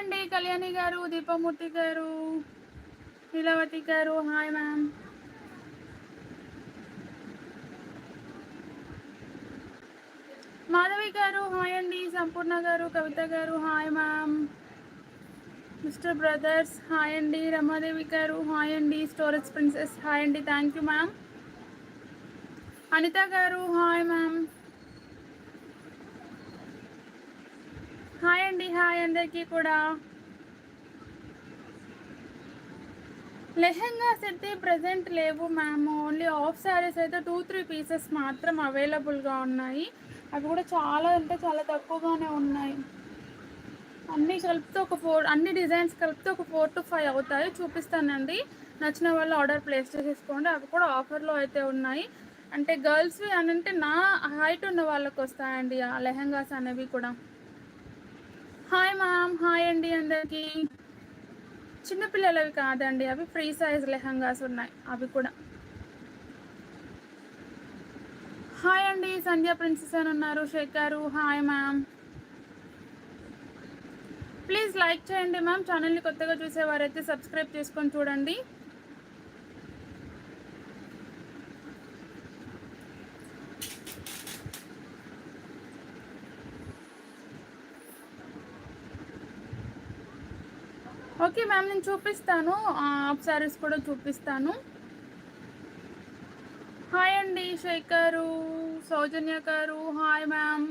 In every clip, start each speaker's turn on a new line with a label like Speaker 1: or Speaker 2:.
Speaker 1: అండి కళ్యాణి గారు, దీపమూర్తి గారు, లీలావతి గారు. Hi ma'am. మాధవి గారు హాయ్ అండి. సంపూర్ణ గారు, కవిత గారు hi ma'am. Mister brothers hi అండి. రమాదేవి గారు హాయ్ అండి. స్టోరేజ్ ప్రిన్సెస్ హాయ్ అండి. Thank you ma'am. అనిత గారు హాయ్ మ్యామ్. హాయ్ అండి. హాయ్ అందరికీ కూడా. లెహెంగాస్ అయితే ప్రజెంట్ లేవు మ్యామ్. ఓన్లీ ఆఫ్ శారీస్ అయితే 2-3 పీసెస్ మాత్రం అవైలబుల్గా ఉన్నాయి. అవి కూడా చాలా అంటే చాలా తక్కువగానే ఉన్నాయి. అన్నీ కలిపితే అన్ని డిజైన్స్ కలిపితే ఒక 4 to 5 అవుతాయి. చూపిస్తానండి. నచ్చిన వాళ్ళు ఆర్డర్ ప్లేస్ చేసేసుకోండి. అవి కూడా ఆఫర్లో అయితే ఉన్నాయి. అంటే గర్ల్స్వి అని అంటే నా హైట్ ఉన్న వాళ్ళకి వస్తాయండి ఆ లెహెంగాస్ అనేవి కూడా. Hi ma'am. హాయ్ అండి అందరికీ. చిన్నపిల్లలవి కాదండి, అవి ఫ్రీ సైజ్ లెహంగాస్ ఉన్నాయి అవి కూడా. హాయ్ అండి. సంధ్య ప్రిన్సెస్ అని ఉన్నారు. Shekhar hi ma'am. Please like చేయండి మ్యామ్. ఛానల్ని కొత్తగా చూసేవారైతే సబ్స్క్రైబ్ చేసుకొని చూడండి. ఓకే మ్యామ్, నేను చూపిస్తాను. ఆఫ్ శారీస్ కూడా చూపిస్తాను. హాయ్ అండి శేఖరు, సౌజన్య గారు హాయ్ మ్యామ్.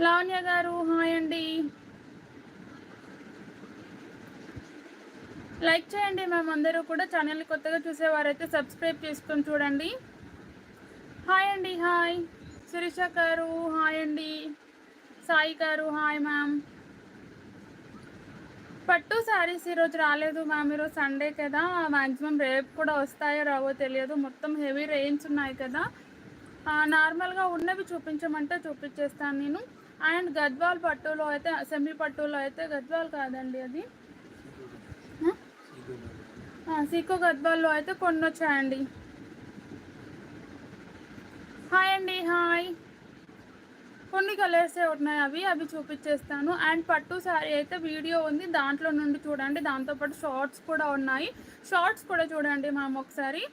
Speaker 1: లావణ్య గారు హాయ్ అండి. లైక్ చేయండి మ్యామ్. అందరూ కూడా ఛానల్ని కొత్తగా చూసేవారైతే సబ్స్క్రైబ్ చేసుకొని చూడండి. హాయ్ అండి. హాయ్ శిరీష గారు హాయ్ అండి. సాయి గారు హాయ్ మ్యామ్. పట్టు శారీస్ ఈరోజు రాలేదు మ్యామ్. ఈరోజు సండే కదా, మ్యాక్సిమం రేపు కూడా వస్తాయో రావో తెలియదు. మొత్తం హెవీ రెయిన్స్ ఉన్నాయి కదా. నార్మల్గా ఉన్నవి చూపించమంటే చూపించేస్తాను నేను. అండ్ గద్వాల్ పట్టులో అయితే, సెమీ పట్టులో అయితే, గద్వాల్ కాదండి అది సీకో గద్వాల్లో అయితే కొన్ని వచ్చాయండి. హాయ్ అండి. హాయ్. కొన్ని కలర్సే ఉన్నాయి, అవి చూపించేస్తాను. అండ్ పట్టు శారీ అయితే వీడియో ఉంది, దాంట్లో నుండి చూడండి. దాంతోపాటు షార్ట్స్ కూడా ఉన్నాయి, షార్ట్స్ కూడా చూడండి మ్యామ్ ఒకసారి.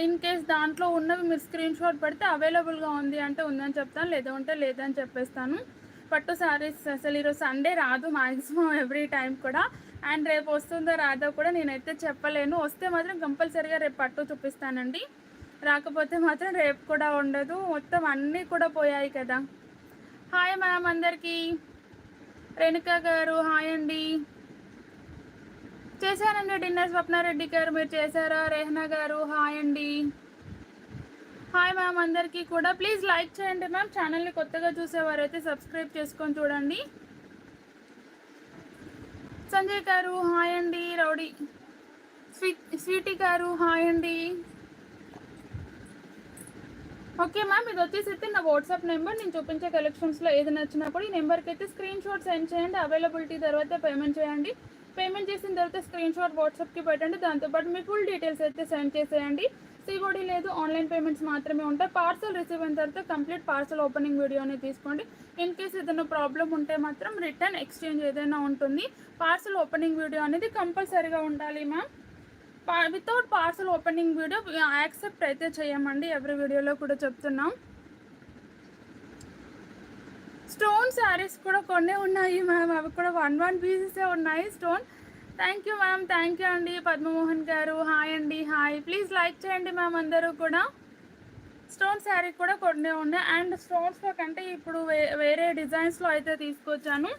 Speaker 1: ఇన్ కేస్ దాంట్లో ఉన్నవి మీరు స్క్రీన్ షాట్ పెడితే అవైలబుల్గా ఉంది అంటే ఉందని చెప్తాను, లేదంటే లేదని చెప్పేస్తాను. పట్టు శారీస్ అసలు ఈరోజు సండే రాదు మ్యాక్సిమం ఎవ్రీ టైం కూడా. అండ్ రేపు వస్తుందో రాదో కూడా నేనైతే చెప్పలేను. వస్తే మాత్రం కంపల్సరీగా రేపు పట్టు చూపిస్తానండి. రాకపోతే మాత్రం రేపు కూడా ఉండదు. మొత్తం అన్నీ కూడా పోయాయి కదా. హాయ్ మ్యామ్ అందరికీ. రేణుకా గారు హాయ్ అండి. చేశానండి డిన్నర్. స్వప్నారెడ్డి గారు మీరు చేశారా? రేహనా గారు హాయ్ అండి. హాయ్ మ్యామ్ అందరికీ కూడా. ప్లీజ్ లైక్ చేయండి మ్యామ్. ఛానల్ని కొత్తగా చూసేవారైతే సబ్స్క్రైబ్ చేసుకొని చూడండి. సంజయ్ గారు హాయ్ అండి. రౌడీ స్వీటీ గారు హాయ్ అండి. ఓకే మ్యామ్, ఇది వచ్చేసి అయితే నా వాట్సాప్ నెంబర్. నేను చూపించే కలెక్షన్స్లో ఏది నచ్చినా కూడా ఈ నెంబర్కి అయితే స్క్రీన్ షాట్ సెండ్ చేయండి. అవైలబిలిటీ తర్వాత పేమెంట్ చేయండి. పేమెంట్ చేసిన తర్వాత స్క్రీన్ షాట్ వాట్సాప్కి పెట్టండి. దాంతోపాటు మీ ఫుల్ డీటెయిల్స్ అయితే సెండ్ చేసేయండి. సిఓడి లేదు, ఆన్లైన్ పేమెంట్స్ మాత్రమే ఉంటాయి. పార్సల్ రిసీవ్ అయిన తర్వాత కంప్లీట్ పార్సల్ ఓపెనింగ్ వీడియోని తీసుకోండి. ఇన్ కేస్ ఏదైనా ప్రాబ్లం ఉంటే మాత్రం రిటర్న్ ఎక్స్చేంజ్ ఏదైనా ఉంటుంది. పార్సల్ ఓపెనింగ్ వీడియో అనేది కంపల్సరీగా ఉండాలి ma'am. Without parcel opening video accept అయితే చేయమండి. ఎవరి వీడియోలో కూడా చెప్తున్నాం. స్టోన్ శారీస్ కూడా కొన్ని ఉన్నాయి మ్యామ్. అవి కూడా 1 పీసెసే ఉన్నాయి stone. Thank you ma'am. Thank you అండి. పద్మమోహన్ గారు హాయ్ అండి. హాయ్. ప్లీజ్ లైక్ చేయండి మ్యామ్ అందరూ కూడా. స్టోన్ శారీ కూడా కొన్ని ఉన్నాయి. అండ్ స్టోన్స్లో కంటే ఇప్పుడు వేరే డిజైన్స్లో అయితే తీసుకొచ్చాను.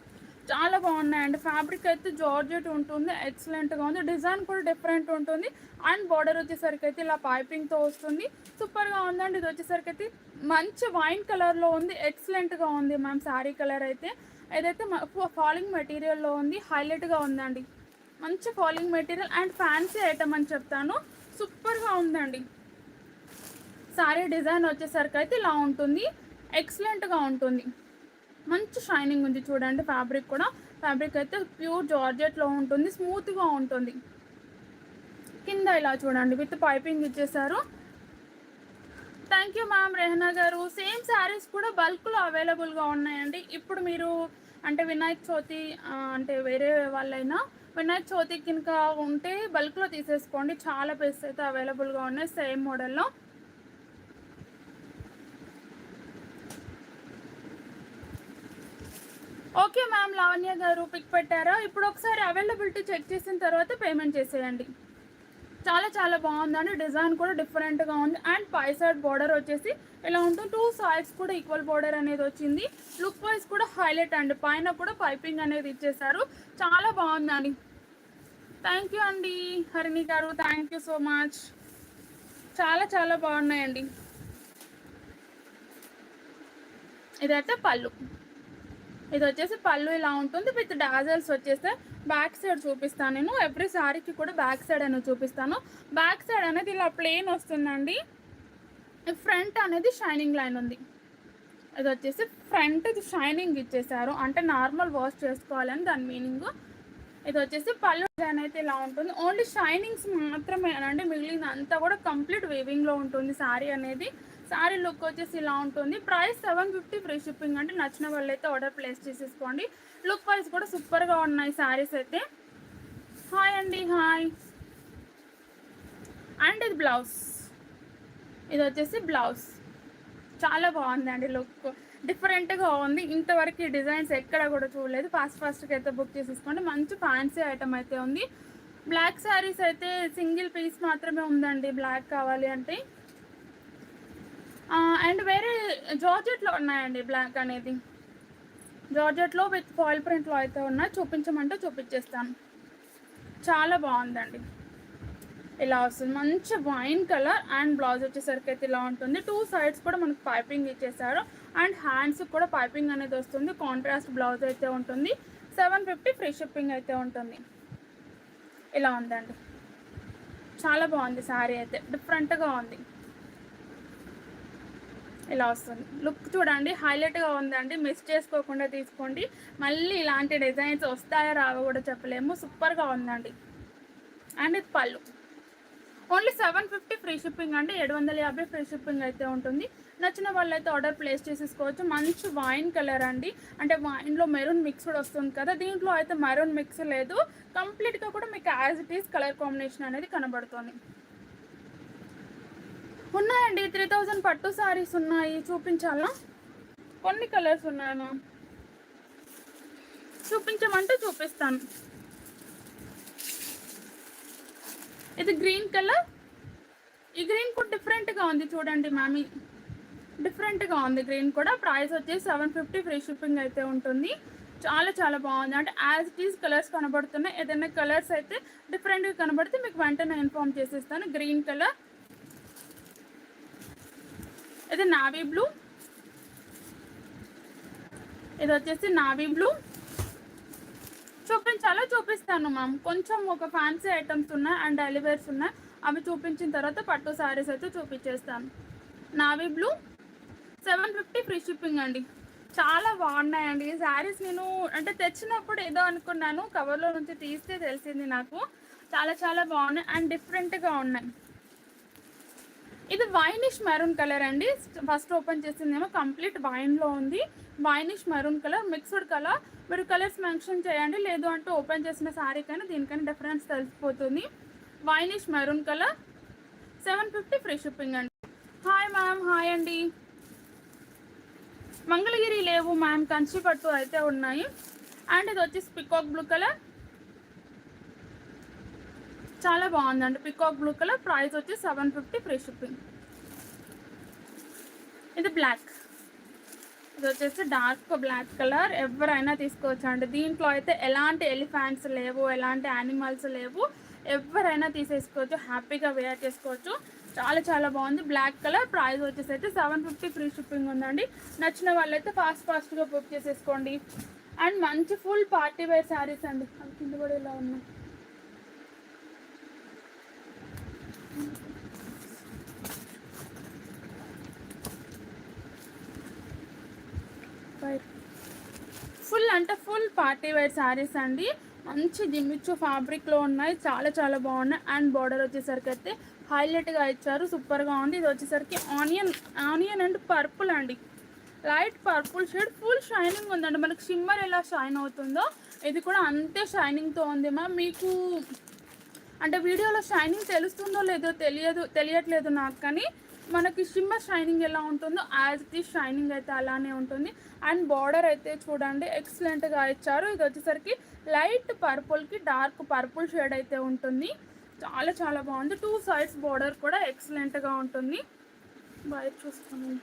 Speaker 1: చాలా బాగున్నాయండి. ఫ్యాబ్రిక్ అయితే జార్జెట్ ఉంటుంది, ఎక్సలెంట్గా ఉంది. డిజైన్ కూడా డిఫరెంట్ ఉంటుంది. అండ్ బార్డర్ వచ్చేసరికి అయితే ఇలా పైపింగ్తో వస్తుంది. సూపర్గా ఉందండి. ఇది వచ్చేసరికి అయితే మంచి వైన్ కలర్లో ఉంది, ఎక్సలెంట్గా ఉంది మ్యామ్. శారీ కలర్ అయితే ఏదైతే ఫాలింగ్ మెటీరియల్లో ఉంది, హైలైట్గా ఉందండి. మంచి falling material and fancy item అని చెప్తాను. సూపర్గా ఉందండి. శారీ డిజైన్ వచ్చేసరికి అయితే ఇలా ఉంటుంది, ఎక్సలెంట్గా ఉంటుంది. మంచి షైనింగ్ ఉంది చూడండి. ఫ్యాబ్రిక్ కూడా, ఫ్యాబ్రిక్ అయితే ప్యూర్ జార్జెట్లో ఉంటుంది, స్మూత్గా ఉంటుంది. కింద ఇలా చూడండి విత్ పైపింగ్ ఇచ్చేసారు. Thank you ma'am. రెహనా గారు సేమ్ శారీస్ కూడా బల్క్లో అవైలబుల్గా ఉన్నాయండి. ఇప్పుడు మీరు అంటే వినాయక చవితి అంటే వేరే వాళ్ళైనా వినాయక చవితికి కనుక ఉంటే బల్క్లో తీసేసుకోండి. చాలా పీసెస్ అయితే అవైలబుల్గా ఉన్నాయి సేమ్ మోడల్లో. ఓకే మ్యామ్, లావణ్య గారు పిక్ పెట్టారా? ఇప్పుడు ఒకసారి అవైలబిలిటీ చెక్ చేసిన తర్వాత పేమెంట్ చేసేయండి. చాలా చాలా బాగుందండి, డిజైన్ కూడా డిఫరెంట్గా ఉంది. అండ్ పై సైడ్ బార్డర్ వచ్చేసి ఇలా ఉంటుంది. 2 సైడ్స్ కూడా ఈక్వల్ బార్డర్ అనేది వచ్చింది. లుక్ వైజ్ కూడా హైలైట్ అండి, పైన కూడా పైపింగ్ అనేది ఇచ్చేసారు. చాలా బాగుందండి. థ్యాంక్ యూ అండి హరిణి గారు, థ్యాంక్ యూ సో మచ్. చాలా చాలా బాగున్నాయండి. ఇదైతే పళ్ళు, ఇది వచ్చేసి పళ్ళు ఇలా ఉంటుంది విత్ డాజల్స్ వచ్చేస్తే. బ్యాక్ సైడ్ చూపిస్తాను నేను, ఎవ్రీ శారీకి కూడా బ్యాక్ సైడ్ అనేది చూపిస్తాను. బ్యాక్ సైడ్ అనేది ఇలా ప్లెయిన్ వస్తుందండి. ఫ్రంట్ అనేది షైనింగ్ లైన్ ఉంది. ఇది వచ్చేసి ఫ్రంట్ షైనింగ్ ఇచ్చేసారు, అంటే నార్మల్ వాష్ చేసుకోవాలని దాని మీనింగ్. ఇది వచ్చేసి పళ్ళు డిజైన్ అయితే ఇలా ఉంటుంది. ఓన్లీ షైనింగ్స్ మాత్రమే అంటే మిగిలిన అంతా కూడా కంప్లీట్ వీవింగ్లో ఉంటుంది శారీ అనేది. శారీ లుక్ వచ్చేసి ఇలా ఉంటుంది. Price 750 free shipping. అంటే నచ్చిన వాళ్ళు అయితే ఆర్డర్ ప్లేస్ చేసేసుకోండి. లుక్ వైజ్ కూడా సూపర్గా ఉన్నాయి శారీస్ అయితే. హాయ్ అండి, హాయ్. అండ్ ఇది బ్లౌజ్, ఇది వచ్చేసి బ్లౌజ్. చాలా బాగుందండి, లుక్ డిఫరెంట్గా ఉంది. ఇంతవరకు ఈ డిజైన్స్ ఎక్కడ కూడా చూడలేదు. ఫాస్ట్గా అయితే బుక్ చేసేసుకోండి. మంచి ఫ్యాన్సీ ఐటమ్ అయితే ఉంది. బ్లాక్ శారీస్ అయితే సింగిల్ పీస్ మాత్రమే ఉందండి, బ్లాక్ కావాలి అంటే. అండ్ వేరే జార్జెట్లో ఉన్నాయండి బ్లాక్ అనేది. జార్జెట్లో విత్ ఫాయిల్ ప్రింట్లో అయితే ఉన్నాయి. చూపించమంటే చూపించేస్తాను. చాలా బాగుందండి, ఇలా వస్తుంది. మంచి వైన్ కలర్. అండ్ బ్లౌజ్ వచ్చేసరికి అయితే ఇలా ఉంటుంది. 2 సైడ్స్ కూడా మనకు పైపింగ్ ఇచ్చేసారు. అండ్ హ్యాండ్స్ కూడా పైపింగ్ అనేది వస్తుంది. కాంట్రాస్ట్ బ్లౌజ్ అయితే ఉంటుంది. 750 ఫ్రీ షిప్పింగ్ అయితే ఉంటుంది. ఇలా ఉందండి, చాలా బాగుంది శారీ అయితే, డిఫరెంట్గా ఉంది. ఇలా వస్తుంది. లుక్ చూడండి, హైలైట్గా ఉందండి. మిస్ చేసుకోకుండా తీసుకోండి. మళ్ళీ ఇలాంటి డిజైన్స్ వస్తాయో రావో కూడా చెప్పలేము. సూపర్గా ఉందండి. అండ్ ఇది పళ్ళు. ఓన్లీ 750 ఫ్రీ షిప్పింగ్ అంటే 750 ఫ్రీ షిప్పింగ్ అయితే ఉంటుంది. నచ్చిన వాళ్ళు అయితే ఆర్డర్ ప్లేస్ చేసేసుకోవచ్చు. మంచి వైన్ కలర్ అండి, అంటే వైన్లో మెరూన్ మిక్స్ కూడా వస్తుంది కదా. దీంట్లో అయితే మెరూన్ మిక్స్ లేదు. కంప్లీట్గా కూడా మీకు as it is colour combination అనేది కనబడుతుంది. ఉన్నాయండి 3000 పట్టు సారీస్ ఉన్నాయి. చూపించాలా? కొన్ని కలర్స్ ఉన్నాయి మ్యామ్, చూపించమంటే చూపిస్తాను. ఇది గ్రీన్ కలర్. ఈ గ్రీన్ కూడా డిఫరెంట్గా ఉంది చూడండి మ్యామ్, డిఫరెంట్గా ఉంది గ్రీన్ కూడా. ప్రైస్ వచ్చేసి 750 ఫ్రీ షిప్పింగ్ అయితే ఉంటుంది. చాలా చాలా బాగుంది. అంటే యాజ్ ఇట్ ఈస్ కలర్స్ కనబడుతున్నాయి. ఏదైనా కలర్స్ అయితే డిఫరెంట్గా కనబడితే మీకు వెంటనే ఇన్ఫార్మ్ చేసేస్తాను. గ్రీన్ కలర్, ఇది నావీ బ్లూ, ఇది వచ్చేసి నావీ బ్లూ. చూపించాలో చూపిస్తాను మ్యామ్. కొంచెం ఒక ఫ్యాన్సీ ఐటమ్స్ ఉన్నాయి అండ్ డైలీవేర్స్ ఉన్నాయి. అవి చూపించిన తర్వాత పట్టు శారీస్ అయితే చూపించేస్తాను. నావీ బ్లూ 750 ఫ్రీ షిప్పింగ్ అండి. చాలా బాగున్నాయండి ఈ శారీస్. నేను అంటే తెచ్చినప్పుడు ఏదో అనుకున్నాను, కవర్లో నుంచి తీస్తే తెలిసింది నాకు. చాలా చాలా బాగున్నాయి అండ్ డిఫరెంట్గా ఉన్నాయి. ఇది వైనిష్ మెరూన్ కలర్ అండి. ఫస్ట్ ఓపెన్ చేసిందేమో కంప్లీట్ వైన్లో ఉంది. Winish maroon colour, mixed colour. మీరు కలర్స్ మెన్షన్ చేయండి, లేదు అంటే ఓపెన్ చేసిన శారీకైనా దీనికైనా డిఫరెన్స్ తెలిసిపోతుంది. Winish maroon colour 750 free shipping అండి. హాయ్ మ్యామ్, హాయ్ అండి. మంగళగిరి లేవు మ్యామ్, కంచి పట్టు అయితే ఉన్నాయి. అండ్ ఇది వచ్చేసి పికాక్ బ్లూ కలర్, చాలా బాగుందండి. Peacock blue colour. ప్రైస్ వచ్చి 750 ఫ్రీ షిప్పింగ్. ఇది బ్లాక్, ఇది వచ్చేసి డార్క్ బ్లాక్ కలర్. ఎవరైనా తీసుకోవచ్చు అండి. దీంట్లో అయితే ఎలాంటి ఎలిఫెంట్స్ లేవు, ఎలాంటి యానిమల్స్ లేవు. ఎవరైనా తీసేసుకోవచ్చు, హ్యాపీగా వేర్ చేసుకోవచ్చు. చాలా చాలా బాగుంది బ్లాక్ కలర్. ప్రైస్ వచ్చేసి అయితే 750 ఫ్రీ షిప్పింగ్ ఉందండి. నచ్చిన వాళ్ళైతే ఫాస్ట్గా బుక్ చేసేసుకోండి. అండ్ మంచి ఫుల్ పార్టీ వేర్ శారీస్ అండి. అవి కింద కూడా ఇలా ఉన్నాయి. ఫుల్ అంటే ఫుల్ పార్టీ వేర్ శారీస్ అండి. మంచి జిమ్మిచ్చు ఫ్యాబ్రిక్లో ఉన్నాయి. చాలా చాలా బాగున్నాయి. అండ్ బార్డర్ వచ్చేసరికి అయితే హైలైట్గా ఇచ్చారు, సూపర్గా ఉంది. ఇది వచ్చేసరికి ఆనియన్ అండ్ పర్పుల్ అండి. Light purple shade, full shining ఉందండి. మనకి షిమ్మర్ ఎలా షైన్ అవుతుందో ఇది కూడా అంతే షైనింగ్తో ఉంది మ్యామ్. మీకు అంటే వీడియోలో షైనింగ్ తెలుస్తుందో లేదో తెలియట్లేదు నాకు, కానీ మనకి షిమ్మర్ షైనింగ్ ఎలా ఉంటుందో యాజ్ ఇట్ ఈస్ షైనింగ్ అయితే అలానే ఉంటుంది. అండ్ బార్డర్ అయితే చూడండి ఎక్సలెంట్గా ఇచ్చారు. ఇది వచ్చేసరికి లైట్ పర్పుల్కి డార్క్ పర్పుల్ షేడ్ అయితే ఉంటుంది. చాలా చాలా బాగుంది. 2 సైడ్స్ బార్డర్ కూడా ఎక్సలెంట్గా ఉంటుంది. బయట చూసుకుని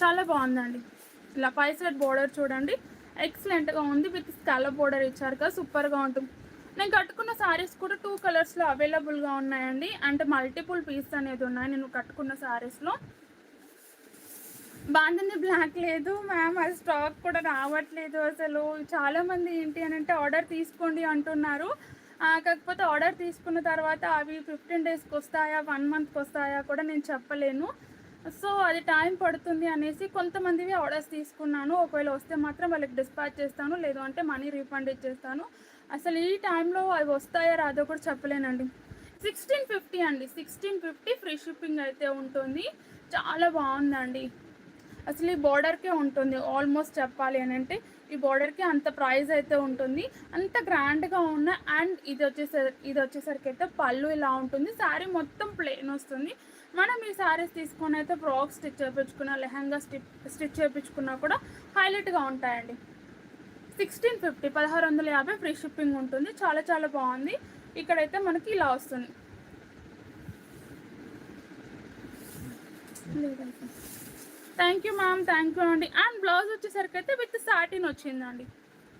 Speaker 1: చాలా బాగుందండి. ఇలా పై సైడ్ బార్డర్ చూడండి ఎక్సలెంట్గా ఉంది. విత్ స్కాలప్ బార్డర్ ఇచ్చారు కదా, సూపర్గా ఉంటుంది. నేను కట్టుకున్న శారీస్ కూడా 2 కలర్స్లో అవైలబుల్గా ఉన్నాయండి. అంటే మల్టిపుల్ పీస్ అనేది ఉన్నాయి నేను కట్టుకున్న శారీస్లో. బాందని బ్లాక్ లేదు మ్యామ్, అది స్టాక్ కూడా రావట్లేదు అసలు. చాలామంది ఏంటి అని అంటే ఆర్డర్ తీసుకోండి అంటున్నారు. కాకపోతే ఆర్డర్ తీసుకున్న తర్వాత అవి 15 డేస్కి వస్తాయా 1 మంత్కి వస్తాయా కూడా నేను చెప్పలేను. సో అది టైం పడుతుంది అనేసి కొంతమందివి ఆర్డర్స్ తీసుకున్నాను. ఒకవేళ వస్తే మాత్రం వాళ్ళకి డిస్పాచ్ చేస్తాను, లేదు అంటే మనీ రీఫండ్ ఇచ్చేస్తాను. అసలు ఈ టైంలో అవి వస్తాయా రాదో కూడా చెప్పలేనండి. 1650 అండి, 1650 ఫ్రీ షిప్పింగ్ అయితే ఉంటుంది. చాలా బాగుందండి. అసలు ఈ బార్డర్కే ఉంటుంది ఆల్మోస్ట్ చెప్పాలి అని అంటే, ఈ బార్డర్కి అంత ప్రైస్ అయితే ఉంటుంది. అంత గ్రాండ్గా ఉన్న. అండ్ ఇది వచ్చేసరికి అయితే పళ్ళు ఇలా ఉంటుంది. శారీ మొత్తం ప్లెయిన్ వస్తుంది. మనం ఈ శారీస్ తీసుకొని అయితే ఫ్రాక్ స్టిచ్ చేయించుకున్నా, లెహంగా స్టిచ్ చేయించుకున్నా కూడా హైలైట్గా ఉంటాయండి. 1650 1650 ఫ్రీ షిప్పింగ్ ఉంటుంది. చాలా చాలా బాగుంది. ఇక్కడైతే మనకి ఇలా వస్తుంది. Thank you ma'am, thank you అండి. అండ్ బ్లౌజ్ వచ్చేసరికి అయితే విత్ సాటిన్ వచ్చిందండి.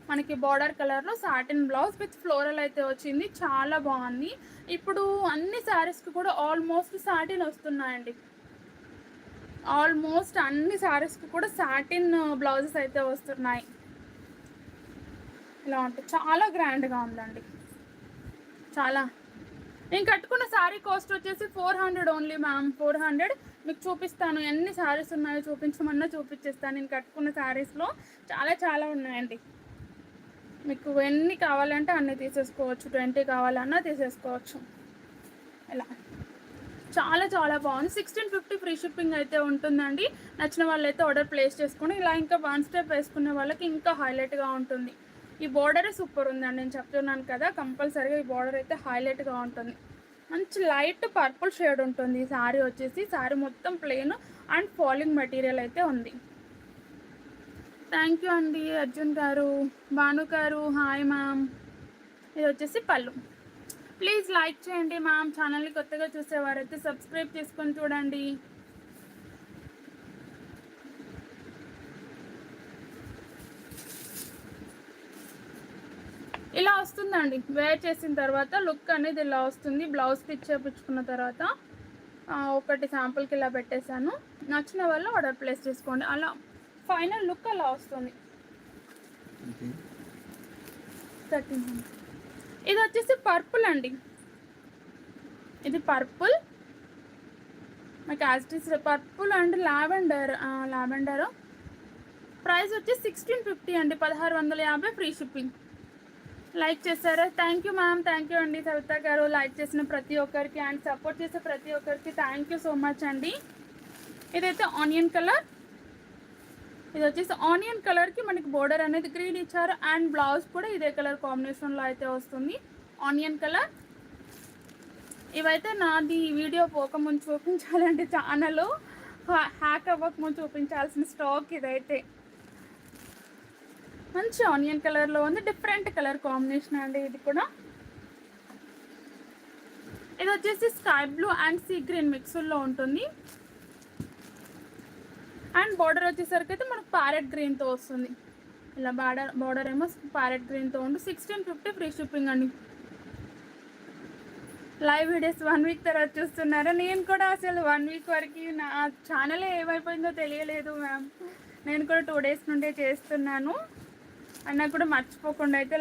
Speaker 1: మనకి బార్డర్ కలర్లో సాటిన్ బ్లౌజ్ విత్ ఫ్లోరల్ అయితే వచ్చింది. చాలా బాగుంది. ఇప్పుడు అన్ని శారీస్కి కూడా ఆల్మోస్ట్ సాటిన్ వస్తున్నాయండి. ఆల్మోస్ట్ అన్ని శారీస్కి కూడా సాటిన్ బ్లౌజెస్ అయితే వస్తున్నాయి. ఇలా ఉంటుంది. చాలా గ్రాండ్గా ఉందండి. చాలా. నేను కట్టుకున్న శారీ కాస్ట్ వచ్చేసి 400 ఓన్లీ మ్యామ్, 400. మీకు చూపిస్తాను ఎన్ని శారీస్ ఉన్నాయో, చూపించమన్నా చూపించేస్తాను. నేను కట్టుకున్న శారీస్లో చాలా చాలా ఉన్నాయండి. మీకు ఎన్ని కావాలంటే అన్నీ తీసేసుకోవచ్చు. 20 కావాలన్నా తీసేసుకోవచ్చు. ఇలా చాలా చాలా బాగుంది. 1650 ఫ్రీ షిప్పింగ్ అయితే ఉంటుందండి. నచ్చిన వాళ్ళైతే ఆర్డర్ ప్లేస్ చేసుకుని ఇలా ఇంకా 1 స్టెప్ వేసుకునే వాళ్ళకి ఇంకా హైలైట్గా ఉంటుంది. ఈ బార్డరే సూపర్ ఉందండి. నేను చెప్తున్నాను కదా, కంపల్సరీగా ఈ బార్డర్ అయితే హైలైట్గా ఉంటుంది. మంచి లైట్ పర్పుల్ షేడ్ ఉంటుంది ఈ శారీ వచ్చేసి. శారీ మొత్తం ప్లెయిన్ అండ్ ఫాలింగ్ మెటీరియల్ అయితే ఉంది. థ్యాంక్ యూ అండి అర్జున్ గారు, భాను గారు, హాయ్ మ్యామ్. ఇది వచ్చేసి పళ్ళు. ప్లీజ్ లైక్ చేయండి మ్యామ్. ఛానల్ని కొత్తగా చూసేవారైతే సబ్స్క్రైబ్ చేసుకొని చూడండి. ఇలా వస్తుందండి. వేర్ చేసిన తర్వాత లుక్ అనేది ఇలా వస్తుంది. బ్లౌజ్ స్టిచ్ చేయించుకున్న తర్వాత ఒకటి శాంపుల్కి ఇలా పెట్టేశాను. నచ్చిన వాళ్ళు ఆర్డర్ ప్లేస్ చేసుకోండి. అలా ఫైనల్ లుక్ అలా వస్తుంది. 1300. ఇది వచ్చేసి పర్పుల్ అండి. ఇది పర్పుల్ మీకు as purple and lavender price వచ్చి 1650 అండి, 1650 ఫ్రీ షిప్పింగ్. లైక్ చేశారా? Thank you ma'am, thank you అండి సవిత గారు. లైక్ చేసిన ప్రతి ఒక్కరికి అండ్ సపోర్ట్ చేసే ప్రతి ఒక్కరికి థ్యాంక్ యూ సో మచ్ అండి. ఇదైతే ఆనియన్ కలర్. ఇది వచ్చేసి ఆనియన్ కలర్కి మనకి బోర్డర్ అనేది గ్రీన్ ఇచ్చారు. అండ్ బ్లౌజ్ కూడా ఇదే కలర్ కాంబినేషన్లో అయితే వస్తుంది, ఆనియన్ కలర్. ఇవైతే నాది వీడియో పోకముందు చూపించాలంటే ఛానల్ హ్యాక్ అవ్వకముందు చూపించాల్సిన స్టాక్ ఇదైతే. మంచి ఆనియన్ కలర్లో ఉంది. డిఫరెంట్ కలర్ కాంబినేషన్ అండి ఇది కూడా. ఇది వచ్చేసి sky blue and sea green మిక్స్లో ఉంటుంది. అండ్ బార్డర్ వచ్చేసరికి అయితే మనకు ప్యారెట్ గ్రీన్తో వస్తుంది. ఇలా బార్డర్ ఏమో ప్యారెట్ గ్రీన్తో ఉంది. 1650 ఫ్రీ షిప్పింగ్ అండి. లైవ్ వీడియోస్ 1 వీక్ తర్వాత చూస్తున్నారా? నేను కూడా అసలు 1 వీక్ వరకు నా ఛానల్ ఏమైపోయిందో తెలియలేదు మ్యామ్. నేను కూడా 2 డేస్ నుండే చేస్తున్నాను. అన్న కూడా మర్చిపోకుండా అయితే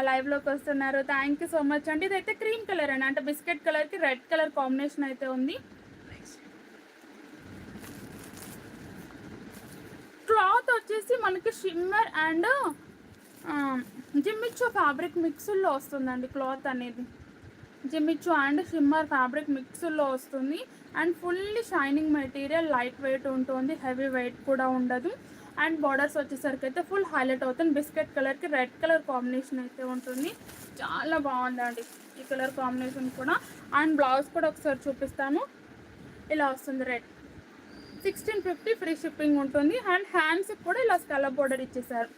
Speaker 1: లైవ్లోకి వస్తున్నారు. థ్యాంక్ యూ సో మచ్ అండి. ఇదైతే క్రీమ్ కలర్ అండి, అంటే బిస్కెట్ కలర్కి రెడ్ కలర్ కాంబినేషన్ అయితే ఉంది. క్లాత్ వచ్చేసి మనకి షిమ్మర్ అండ్ జిమ్మిచ్చో ఫ్యాబ్రిక్ మిక్స్లో వస్తుందండి క్లాత్ అనేది. జిమిచ్చు అండ్ షిమ్మర్ ఫ్యాబ్రిక్ మిక్స్లో వస్తుంది. And fully shining material, light weight ఉంటుంది, హెవీ వెయిట్ కూడా ఉండదు. అండ్ బార్డర్స్ వచ్చేసరికి అయితే ఫుల్ హైలైట్ అవుతుంది. బిస్కెట్ కలర్కి రెడ్ కలర్ కాంబినేషన్ అయితే ఉంటుంది. చాలా బాగుందండి ఈ కలర్ కాంబినేషన్ కూడా. అండ్ బ్లౌజ్ కూడా ఒకసారి చూపిస్తాను. ఇలా వస్తుంది రెడ్. 1650 ఫ్రీ షిప్పింగ్ ఉంటుంది. అండ్ హ్యాండ్స్కి కూడా ఇలా స్కలప్ బోర్డర్ ఇచ్చేసారు.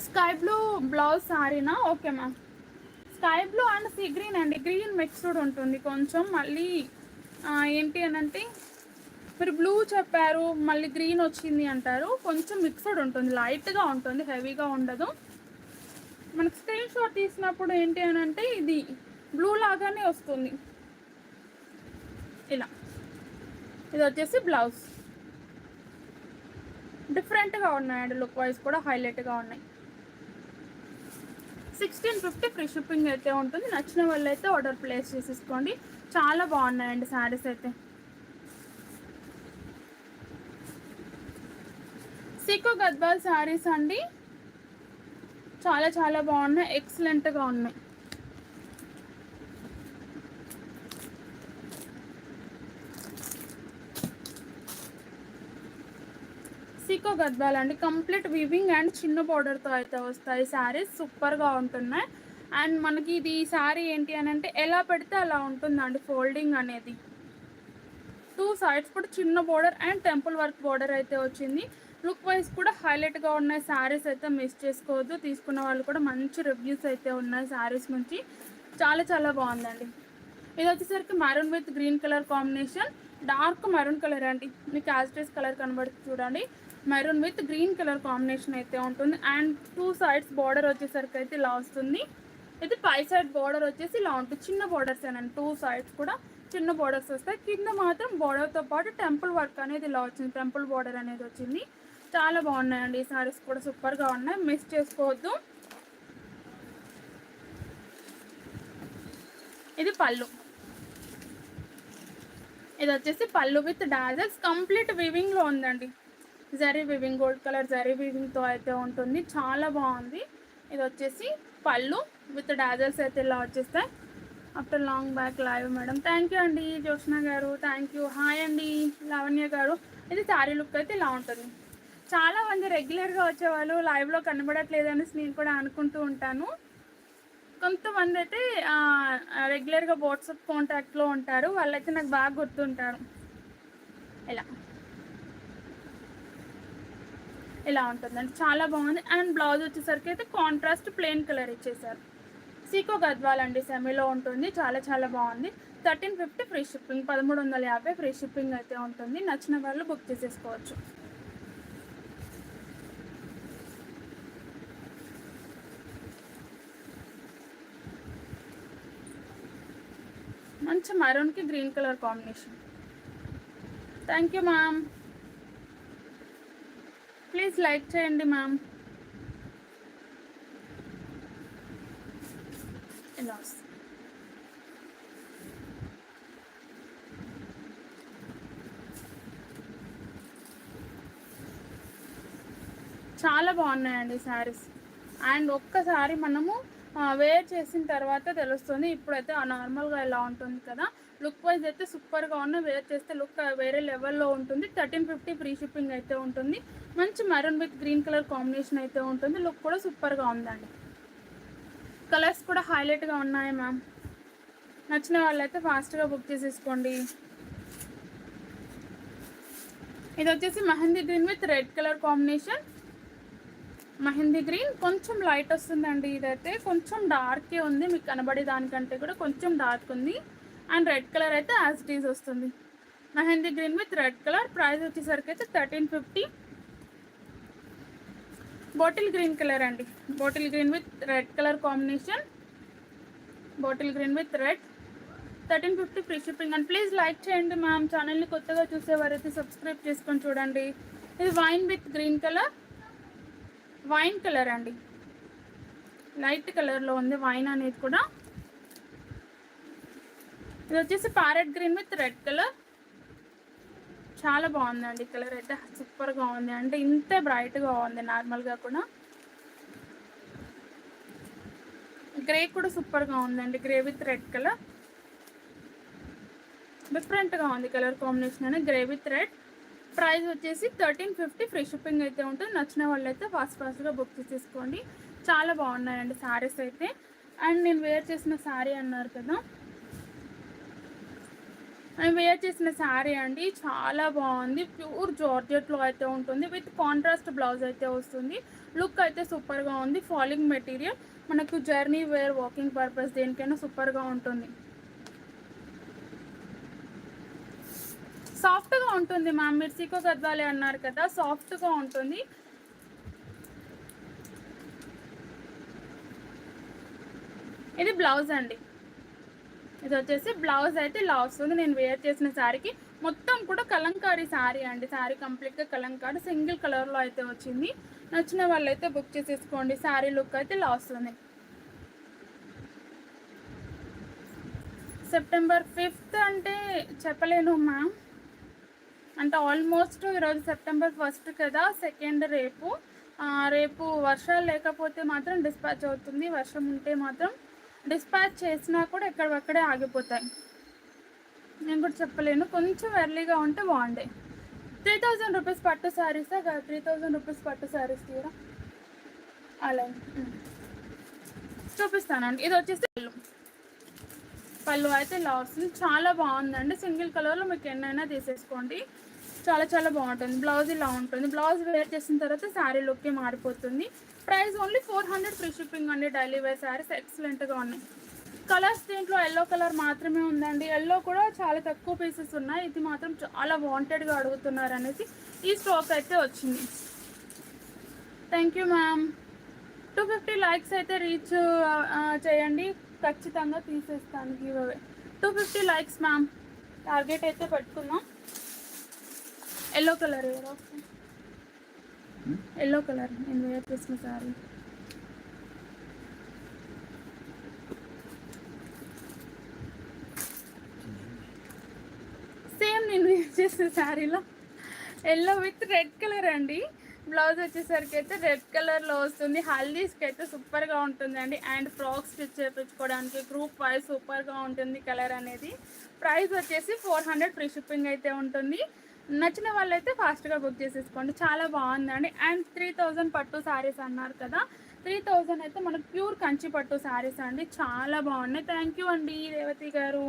Speaker 1: స్కై బ్లూ బ్లౌజ్ సారీనా? Okay ma'am. Sky blue and sea green అండి, గ్రీన్ మిక్స్డ్ ఉంటుంది కొంచెం. మళ్ళీ ఏంటి అని అంటే మీరు బ్లూ చెప్పారు మళ్ళీ గ్రీన్ వచ్చింది అంటారు. కొంచెం మిక్స్డ్ ఉంటుంది, లైట్గా ఉంటుంది, హెవీగా ఉండదు. మనకు స్క్రీన్ షాట్ తీసినప్పుడు ఏంటి అని అంటే ఇది బ్లూ లాగానే వస్తుంది ఇలా. ఇది వచ్చేసి బ్లౌజ్. డిఫరెంట్గా ఉన్నాయండి, లుక్ వైజ్ కూడా హైలైట్గా ఉన్నాయి. 1650 ఫ్రీ షిప్పింగ్ అయితే ఉంటుంది. నచ్చిన వాళ్ళు అయితే ఆర్డర్ ప్లేస్ చేసేసుకోండి. చాలా బాగున్నాయండి శారీస్ అయితే. సీకో గద్వాల్ శారీస్ అండి, చాలా చాలా బాగున్నాయి, ఎక్సలెంట్గా ఉన్నాయి. సీకో గద్వాల్ అండి, కంప్లీట్ వీవింగ్ అండ్ చిన్న బార్డర్తో అయితే వస్తాయి శారీస్. సూపర్గా ఉంటున్నాయి. అండ్ మనకి ఇది శారీ ఏంటి అని అంటే ఎలా పెడితే అలా ఉంటుందండి ఫోల్డింగ్ అనేది. 2 సైడ్స్ కూడా చిన్న border and temple work border అయితే వచ్చింది. లుక్ వైజ్ కూడా హైలైట్గా ఉన్నాయి శారీస్ అయితే, మిస్ చేసుకోవద్దు. తీసుకున్న వాళ్ళు కూడా మంచి రివ్యూస్ అయితే ఉన్నాయి శారీస్ నుంచి. చాలా చాలా బాగుందండి. ఇది వచ్చేసరికి maroon with green colour combination, dark maroon colour అండి. మీకు యాస్టేస్ కలర్ కనబడుతుంది చూడండి. Maroon with green colour combination అయితే ఉంటుంది. అండ్ 2 సైడ్స్ బార్డర్ వచ్చేసరికి అయితే ఇలా వస్తుంది. ఇది పై సైడ్ బార్డర్ వచ్చేసి ఇలా ఉంటుంది. చిన్న బార్డర్స్ ఏనండి, 2 సైడ్స్ కూడా చిన్న బార్డర్స్ వస్తాయి. కింద మాత్రం బార్డర్తో పాటు టెంపుల్ వర్క్ అనేది ఇలా వచ్చింది, టెంపుల్ బార్డర్ అనేది వచ్చింది. చాలా బాగున్నాయండి ఈ సారీస్ కూడా, సూపర్గా ఉన్నాయి, మిస్ చేసుకోవద్దు. ఇది పళ్ళు. ఇది వచ్చేసి పళ్ళు విత్ డాజల్స్, కంప్లీట్ వివింగ్లో ఉందండి. Zari weaving, gold colour zari వివింగ్తో అయితే ఉంటుంది. చాలా బాగుంది. ఇది వచ్చేసి పళ్ళు విత్ డాజల్స్ అయితే ఇలా వచ్చేస్తాయి. After long back live madam, thank you అండి. జ్యోత్స్న గారు థ్యాంక్ యూ. హాయ్ అండి లావణ్య గారు. ఇది శారీ లుక్ అయితే ఇలా ఉంటుంది. చాలామంది రెగ్యులర్గా వచ్చేవాళ్ళు లైవ్లో కనబడట్లేదని నేను కూడా అనుకుంటూ ఉంటాను. కొంతమంది అయితే రెగ్యులర్గా వాట్సాప్ కాంటాక్ట్లో ఉంటారు, వాళ్ళైతే నాకు బాగా గుర్తుంటారు. ఇలా ఉంటుందండి, చాలా బాగుంది. అండ్ బ్లౌజ్ వచ్చేసరికి అయితే కాంట్రాస్ట్ ప్లెయిన్ కలర్ ఇచ్చేసారు. సీకో గద్వాల్ అండి, సెమీలో ఉంటుంది. చాలా చాలా బాగుంది. 1350 ఫ్రీ షిప్పింగ్, 1350 ఫ్రీ షిప్పింగ్ అయితే ఉంటుంది. నచ్చిన వాళ్ళు బుక్ చేసేసుకోవచ్చు. మంచి మరూన్కి green colour combination. Thank you ma'am. Please like చేయండి మ్యామ్. ఇలా చాలా బాగున్నాయండి శారీస్. అండ్ ఒక్కసారి మనము వేర్ చేసిన తర్వాత తెలుస్తుంది. ఇప్పుడైతే నార్మల్గా ఇలా ఉంటుంది కదా, లుక్ వైజ్ అయితే సూపర్గా ఉన్నాయి. వేర్ చేస్తే లుక్ వేరే లెవెల్లో ఉంటుంది. 1350 ఫ్రీ షిప్పింగ్ అయితే ఉంటుంది. మంచి maroon with green colour combination అయితే ఉంటుంది. లుక్ కూడా సూపర్గా ఉందండి. కలర్స్ కూడా హైలైట్గా ఉన్నాయి మ్యామ్. నచ్చిన వాళ్ళైతే ఫాస్ట్గా బుక్ చేసేసుకోండి. ఇది వచ్చేసి mehndi green with red colour combination. Mehndi green కొంచెం లైట్ వస్తుందండి. ఇదైతే కొంచెం డార్కే ఉంది, మీకు కనబడే దానికంటే కూడా కొంచెం డార్క్ ఉంది. అండ్ రెడ్ కలర్ అయితే యాజ్ ఇట్ ఈజ్ వస్తుంది. Mehndi green with red colour. Price వచ్చేసరికి అయితే 1350. బాటిల్ గ్రీన్ కలర్ అండి, bottle green with red colour combination. Bottle green with red, 1350 free shipping. And please like చేయండి మ్యామ్. ఛానల్ని కొత్తగా చూసేవారైతే subscribe చేసుకొని చూడండి. ఇది wine with green colour, wine colour అండి, లైట్ కలర్లో ఉంది వైన్ అనేది కూడా. ఇది వచ్చేసి parrot green with red colour. చాలా బాగుందండి కలర్ అయితే, సూపర్గా ఉంది. అంటే ఇంతే బ్రైట్గా ఉంది నార్మల్గా కూడా. గ్రే కూడా సూపర్గా ఉందండి. గ్రే విత్ రెడ్ కలర్ డిఫరెంట్గా ఉంది కలర్ కాంబినేషన్ అని. Grey with red. ప్రైస్ వచ్చేసి 1350 ఫ్రీ షిప్పింగ్ అయితే ఉంటుంది. నచ్చిన వాళ్ళు అయితే ఫాస్ట్గా బుక్ చేసేసుకోండి. చాలా బాగున్నాయండి శారీస్ అయితే. అండ్ నేను వేర్ చేసిన శారీ అన్నారు కదా, నేను వేర్ చేసిన శారీ అండి చాలా బాగుంది. ప్యూర్ జార్జెట్లో అయితే ఉంటుంది. విత్ కాంట్రాస్ట్ బ్లౌజ్ అయితే వస్తుంది. లుక్ అయితే సూపర్గా ఉంది. ఫాలింగ్ మెటీరియల్, మనకు జర్నీ వేర్, వాకింగ్ పర్పస్ దేనికైనా సూపర్గా ఉంటుంది. సాఫ్ట్గా ఉంటుంది మ్యామ్. మీరు సీకో గద్వాలి అన్నారు కదా, సాఫ్ట్గా ఉంటుంది. ఇది బ్లౌజ్ అండి. ఇది వచ్చేసి బ్లౌజ్ అయితే ఇలా వస్తుంది. నేను వేర్ చేసిన శారీకి మొత్తం కూడా కలంకారీ శారీ అండి. శారీ కంప్లీట్గా కలంకారీ సింగిల్ కలర్లో అయితే వచ్చింది. నచ్చిన వాళ్ళు అయితే బుక్ చేసేసుకోండి. శారీ లుక్ అయితే ఇలా వస్తుంది. సెప్టెంబర్ 5th అంటే చెప్పలేను మ్యామ్. అంటే ఆల్మోస్ట్ ఈరోజు సెప్టెంబర్ 1 కదా, 2 రేపు వర్షాలు లేకపోతే మాత్రం డిస్పాచ్ అవుతుంది. వర్షం ఉంటే మాత్రం డిస్పాచ్ చేసినా కూడా ఎక్కడక్కడే ఆగిపోతాయి. నేను కూడా చెప్పలేను. కొంచెం ఎర్లీగా ఉంటే బాగుండే. 3000 రూపీస్ పట్టు శారీసా కదా, 3000 రూపీస్ పట్టు శారీస్ తీరా అలా చూపిస్తానండి. ఇది వచ్చేసి పళ్ళు అయితే ఇలా వస్తుంది. చాలా బాగుందండి. సింగిల్ కలర్లో మీకు ఎన్నైనా తీసేసుకోండి. చాలా బాగుంటుంది. బ్లౌజ్ ఇలా ఉంటుంది. బ్లౌజ్ వేర్ చేసిన తర్వాత శారీ లుక్కి మారిపోతుంది. ప్రైస్ ఓన్లీ 400 ఫ్రీ షిప్పింగ్ అండి. డైలీ వేర్ శారీస్ ఎక్సలెంట్గా ఉన్నాయి. కలర్స్ దీంట్లో ఎల్లో కలర్ మాత్రమే ఉందండి. ఎల్లో కూడా చాలా తక్కువ పీసెస్ ఉన్నాయి. ఇది మాత్రం చాలా వాంటెడ్గా అడుగుతున్నారు అనేసి ఈ స్టాక్ అయితే వచ్చింది. Thank you ma'am. 250 లైక్స్ అయితే రీచ్ చేయండి, ఖచ్చితంగా తీసేస్తాను give away. 250 likes ma'am target అయితే పెట్టుకుందాం. ఎల్లో కలర్ ఎల్లో కలర్ నేను వేర్ చేసిన సారీ. సేమ్ నేను వేర్ చేసిన శారీలో ఎల్లో విత్ రెడ్ కలర్ అండి. బ్లౌజ్ వచ్చేసరికి అయితే రెడ్ కలర్లో వస్తుంది. హల్దీస్కి అయితే సూపర్గా ఉంటుందండి. అండ్ ఫ్రాక్స్ స్టిచ్ చేయించుకోవడానికి గ్రూప్ వైజ్ సూపర్గా ఉంటుంది కలర్ అనేది. ప్రైస్ వచ్చేసి 400 ఫ్రీ షిప్పింగ్ అయితే ఉంటుంది. నచ్చిన వాళ్ళైతే ఫాస్ట్గా బుక్ చేసేసుకోండి. చాలా బాగుందండి. అండ్ 3000 పట్టు శారీస్ అన్నారు కదా, 3000 అయితే మనకు ప్యూర్ కంచి పట్టు శారీస్ అండి. చాలా బాగున్నాయి. థ్యాంక్ యూ అండి రేవతి గారు.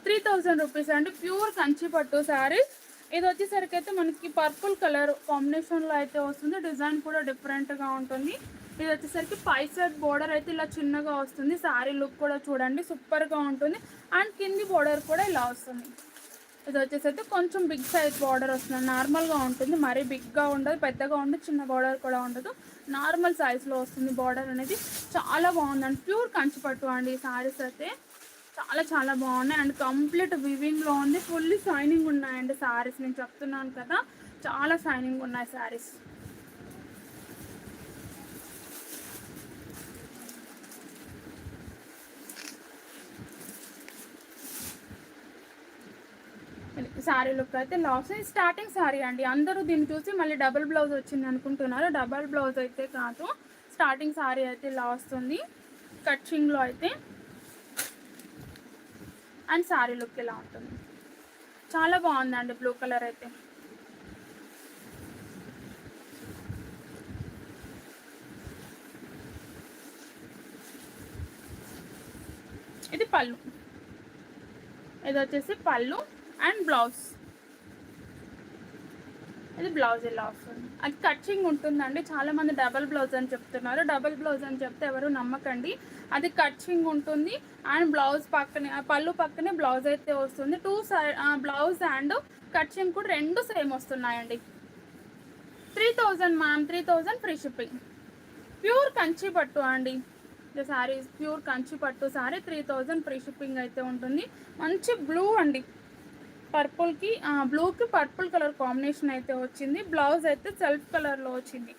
Speaker 1: ₹3000 అండి ప్యూర్ కంచి పట్టు శారీస్. ఇది వచ్చేసరికి అయితే మనకి పర్పుల్ కలర్ కాంబినేషన్లో అయితే వస్తుంది. డిజైన్ కూడా డిఫరెంట్గా ఉంటుంది. ఇది వచ్చేసరికి 5 సైడ్ బోర్డర్ అయితే ఇలా చిన్నగా వస్తుంది. శారీ లుక్ కూడా చూడండి సూపర్గా ఉంటుంది. అండ్ కింది బోర్డర్ కూడా ఇలా వస్తుంది. ఇది వచ్చేసరికి కొంచెం బిగ్ సైజ్ బార్డర్ వస్తుంది. నార్మల్గా ఉంటుంది, మరీ బిగ్గా ఉండదు, పెద్దగా ఉండదు, చిన్న బార్డర్ కూడా ఉండదు. నార్మల్ సైజ్లో వస్తుంది బార్డర్ అనేది. చాలా బాగుందండి. ప్యూర్ కంచి పట్టు అండి ఈ శారీస్ అయితే. చాలా బాగున్నాయి. అండ్ కంప్లీట్ వివింగ్లో ఉంది. ఫుల్లీ షైనింగ్ ఉన్నాయండి శారీస్. నేను చెప్తున్నాను కదా, చాలా షైనింగ్ ఉన్నాయి శారీస్. శారీ లుక్ అయితే లాస్ట్ స్టార్టింగ్ శారీ అండి. అందరూ దీన్ని చూసి మళ్ళీ డబుల్ బ్లౌజ్ వచ్చింది అనుకుంటున్నారు. డబుల్ బ్లౌజ్ అయితే కాదు, స్టార్టింగ్ శారీ అయితే ఇలా వస్తుంది కట్చింగ్లో అయితే. అండ్ శారీ లుక్ ఇలా ఉంటుంది. చాలా బాగుందండి బ్లూ కలర్ అయితే. ఇది పళ్ళు. ఇది వచ్చేసి పళ్ళు అండ్ బ్లౌజ్. ఇది బ్లౌజ్ ఇలా వస్తుంది. అది కట్చింగ్ ఉంటుందండి. చాలామంది డబల్ బ్లౌజ్ అని చెప్తున్నారు. డబల్ బ్లౌజ్ అని చెప్తే ఎవరు నమ్మకండి. అది కట్చింగ్ ఉంటుంది. అండ్ బ్లౌజ్ పక్కనే, పళ్ళు పక్కనే బ్లౌజ్ అయితే వస్తుంది. 2 సైడ్ బ్లౌజ్ అండ్ కట్చింగ్ కూడా 2 సేమ్ వస్తున్నాయండి. 3000 ma'am, 3000 free shipping. Pure Kanchi పట్టు అండి. ద శారీ ప్యూర్ కంచి పట్టు శారీ. 3000 ఫ్రీ షిప్పింగ్ అయితే ఉంటుంది. మంచి బ్లూ అండి, పర్పుల్కి బ్లూకి పర్పుల్ కలర్ కాంబినేషన్ అయితే వచ్చింది. బ్లౌజ్ అయితే సెల్ఫ్ కలర్లో వచ్చింది.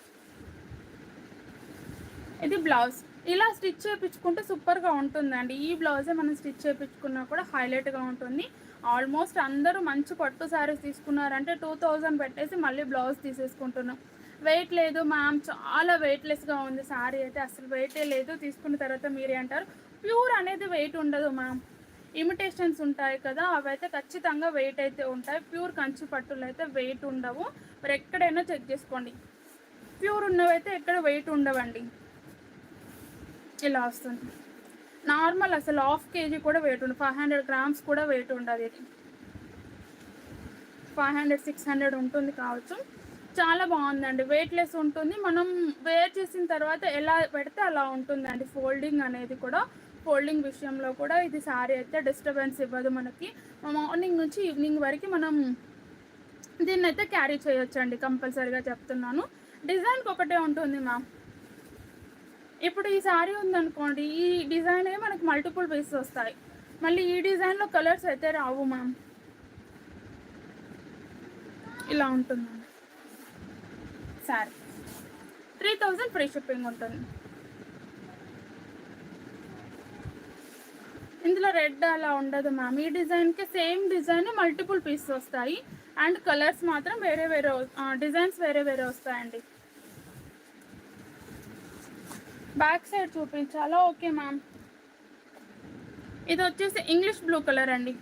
Speaker 1: ఇది బ్లౌజ్. ఇలా స్టిచ్ చేయించుకుంటే సూపర్గా ఉంటుందండి. ఈ బ్లౌజే మనం స్టిచ్ చేయించుకున్నా కూడా హైలైట్గా ఉంటుంది. ఆల్మోస్ట్ అందరూ మంచి పట్టు శారీస్ తీసుకున్నారంటే 2000 పెట్టేసి మళ్ళీ బ్లౌజ్ తీసేసుకుంటున్నాం. వెయిట్ లేదు మ్యామ్, చాలా వెయిట్లెస్గా ఉంది శారీ అయితే, అసలు వెయిటే లేదు. తీసుకున్న తర్వాత మీరే అంటారు. ప్యూర్ అనేది వెయిట్ ఉండదు మ్యామ్, ఇమిటేషన్స్ ఉంటాయి కదా, అవైతే ఖచ్చితంగా వెయిట్ అయితే ఉంటాయి. ప్యూర్ కంచి పట్టులు అయితే వెయిట్ ఉండవు. మరి ఎక్కడైనా చెక్ చేసుకోండి, ప్యూర్ ఉన్నవైతే ఎక్కడ వెయిట్ ఉండవండి. ఇలా వస్తుంది నార్మల్, అసలు హాఫ్ కేజీ కూడా వెయిట్ ఉండదు, 500 గ్రామ్స్ కూడా వెయిట్ ఉండదు. ఇది 500-600 ఉంటుంది కావచ్చు. చాలా బాగుందండి, వెయిట్లెస్ ఉంటుంది. మనం వేర్ చేసిన తర్వాత ఎలా పెడితే అలా ఉంటుందండి. ఫోల్డింగ్ అనేది కూడా, ఫోల్డింగ్ విషయంలో కూడా ఇది శారీ అయితే డిస్టర్బెన్స్ ఇవ్వదు మనకి. మార్నింగ్ నుంచి ఈవినింగ్ వరకు మనం దీన్ని అయితే క్యారీ చేయొచ్చండి, కంపల్సరీగా చెప్తున్నాను. డిజైన్కి ఒకటే ఉంటుంది మ్యామ్. ఇప్పుడు ఈ శారీ ఉందనుకోండి, ఈ డిజైన్ మనకి మల్టిపుల్ పీసెస్ వస్తాయి. మళ్ళీ ఈ డిజైన్లో కలర్స్ అయితే రావు మ్యామ్. ఇలా ఉంటుందండి శారీ. 3000 ఫ్రీ షిప్పింగ్ ఉంటుంది. ఇందులో రెడ్ అలా ఉండదు మ్యామ్. ఈ డిజైన్కి సేమ్ డిజైన్ మల్టిపుల్ పీసెస్ వస్తాయి. అండ్ కలర్స్ మాత్రం వేరే వేరే, డిజైన్స్ వేరే వేరే వస్తాయండి. బ్యాక్ సైడ్ చూపించాలా? Okay ma'am. ఇది వచ్చేసి ఇంగ్లీష్ బ్లూ కలర్ అండి.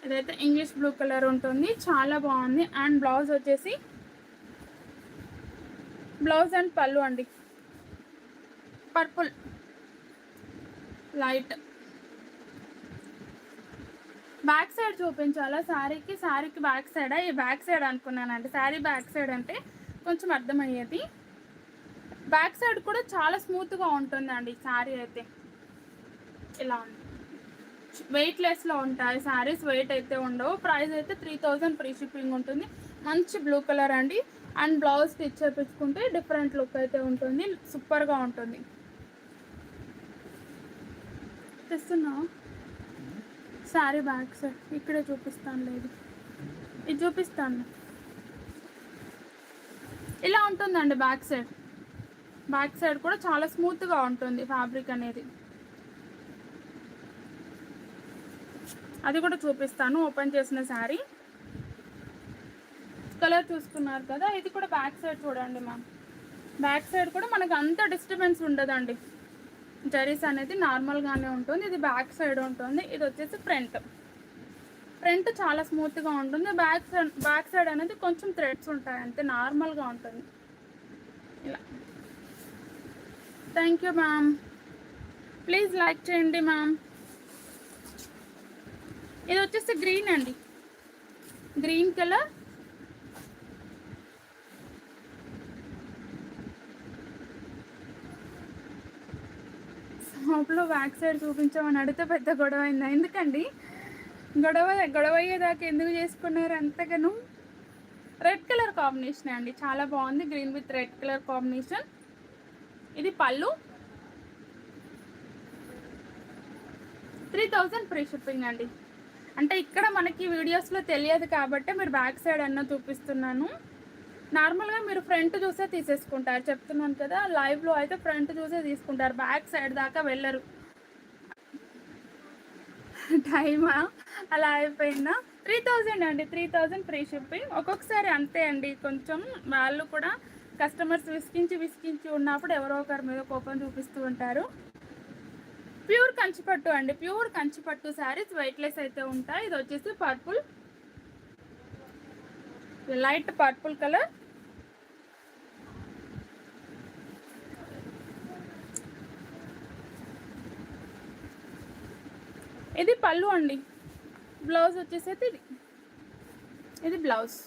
Speaker 1: ఇదైతే ఇంగ్లీష్ బ్లూ కలర్ ఉంటుంది, చాలా బాగుంది. అండ్ బ్లౌజ్ వచ్చేసి, బ్లౌజ్ అండ్ పళ్ళు అండి పర్పుల్ లైట్. బ్యాక్ సైడ్ చూపించాలా శారీకి? శారీకి బ్యాక్ సైడా? ఈ బ్యాక్ సైడ్ అనుకున్నానండి, శారీ బ్యాక్ సైడ్ అంటే కొంచెం అర్థమయ్యేది. బ్యాక్ సైడ్ కూడా చాలా స్మూత్గా ఉంటుందండి శారీ అయితే. ఇలా ఉంది, వెయిట్లెస్లో ఉంటాయి శారీస్, వెయిట్ అయితే ఉండవు. ప్రైస్ అయితే 3000 ఫ్రీ షిప్పింగ్ ఉంటుంది. మంచి బ్లూ కలర్ అండి. అండ్ బ్లౌజ్ స్టిచ్ చేయించుకుంటే డిఫరెంట్ లుక్ అయితే ఉంటుంది, సూపర్గా ఉంటుంది. తెస్తున్నా శారీ బ్యాక్ సైడ్ ఇక్కడే చూపిస్తాను, లేదు ఇది చూపిస్తాను. ఇలా ఉంటుందండి బ్యాక్ సైడ్. బ్యాక్ సైడ్ కూడా చాలా స్మూత్గా ఉంటుంది ఫ్యాబ్రిక్ అనేది. అది కూడా చూపిస్తాను. ఓపెన్ చేసిన శారీ కలర్ చూసుకున్నారు కదా, ఇది కూడా బ్యాక్ సైడ్ చూడండి మ్యామ్. బ్యాక్ సైడ్ కూడా మనకు అంత డిస్టర్బెన్స్ ఉండదండి, జరీస్ అనేది నార్మల్గానే ఉంటుంది. ఇది బ్యాక్ సైడ్ ఉంటుంది. ఇది వచ్చేసి ఫ్రంట్. ఫ్రంట్ చాలా స్మూత్గా ఉంటుంది. బ్యాక్ సైడ్ అనేది కొంచెం థ్రెడ్స్ ఉంటాయి అంతే, నార్మల్గా ఉంటుంది. ఇలా. Thank you ma'am, please like చేయండి మ్యామ్. ఇది వచ్చేసి గ్రీన్ అండి, గ్రీన్ కలర్. షాప్లో బ్యాక్ సైడ్ చూపించామని అడిగితే పెద్ద గొడవ అయిందా? ఎందుకండి గొడవ అయ్యేదాకా ఎందుకు చేసుకున్నారు అంతగాను? రెడ్ కలర్ కాంబినేషన్ అండి, చాలా బాగుంది. Green with red colour combination. ఇది పళ్ళు. 3000 ఫ్రీ షిప్పింగ్ అండి. అంటే ఇక్కడ మనకి వీడియోస్లో తెలియదు కాబట్టి మీరు బ్యాక్ సైడ్ అన్న చూపిస్తున్నాను. నార్మల్గా మీరు ఫ్రంట్ చూసే తీసేసుకుంటారు, చెప్తున్నాను కదా. లైవ్లో అయితే ఫ్రంట్ చూసే తీసుకుంటారు, బ్యాక్ సైడ్ దాకా వెళ్ళరు. టైమా అలా అయిపోయిందా? 3000 అండి, 3000 ఫ్రీ షిప్పింగ్. ఒక్కొక్కసారి అంతే అండి, కొంచెం వాళ్ళు కూడా కస్టమర్స్ విసిగించి ఉన్నప్పుడు ఎవరో ఒకరి మీద కోపం చూపిస్తూ ఉంటారు. ప్యూర్ కంచిపట్టు అండి, ప్యూర్ కంచిపట్టు శారీస్ వెయిట్లెస్ అయితే ఉంటాయి. ఇది వచ్చేసి పర్పుల్, లైట్ పర్పుల్ కలర్. ఇది పళ్ళు అండి. బ్లౌజ్ వచ్చేసి ఇది బ్లౌజ్.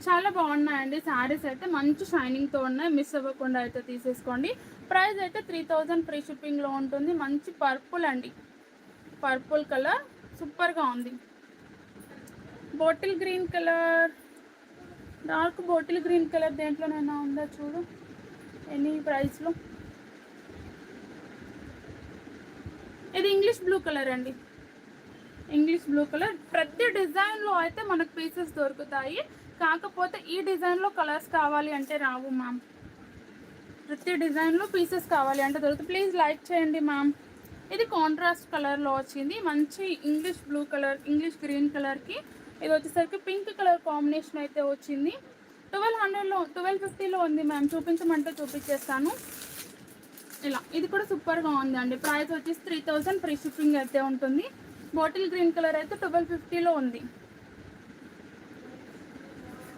Speaker 1: చాలా బాగున్నాయండి శారీస్ అయితే, మంచి షైనింగ్తో ఉన్నాయి. మిస్ అవ్వకుండా అయితే తీసేసుకోండి. ప్రైస్ అయితే 3000 ఫ్రీ షిప్పింగ్లో ఉంటుంది. మంచి పర్పుల్ అండి, పర్పుల్ కలర్ సూపర్గా ఉంది. Bottle green colour, dark bottle green colour దేంట్లోనైనా ఉందా చూడు, ఎనీ ప్రైస్లో. ఇది ఇంగ్లీష్ బ్లూ కలర్ అండి, ఇంగ్లీష్ బ్లూ కలర్. ప్రతి డిజైన్లో అయితే మనకు పీసెస్ దొరుకుతాయి. కాకపోతే ఈ డిజైన్లో కలర్స్ కావాలి అంటే రావు మ్యామ్. ప్రతి డిజైన్లో పీసెస్ కావాలి అంటే దొరుకుతుంది. ప్లీజ్ లైక్ చేయండి మ్యామ్. ఇది కాంట్రాస్ట్ కలర్లో వచ్చింది, మంచి English blue colour, English green కలర్కి ఇది వచ్చేసరికి పింక్ కలర్ కాంబినేషన్ అయితే వచ్చింది. 1200లో 1250లో ఉంది మ్యామ్. చూపించమంటే చూపించేస్తాను. ఇలా ఇది కూడా సూపర్గా ఉందండి. ప్రైస్ వచ్చేసి 3000 ఫ్రీ షిప్పింగ్ అయితే ఉంటుంది. బాటిల్ గ్రీన్ కలర్ అయితే 1250లో ఉంది.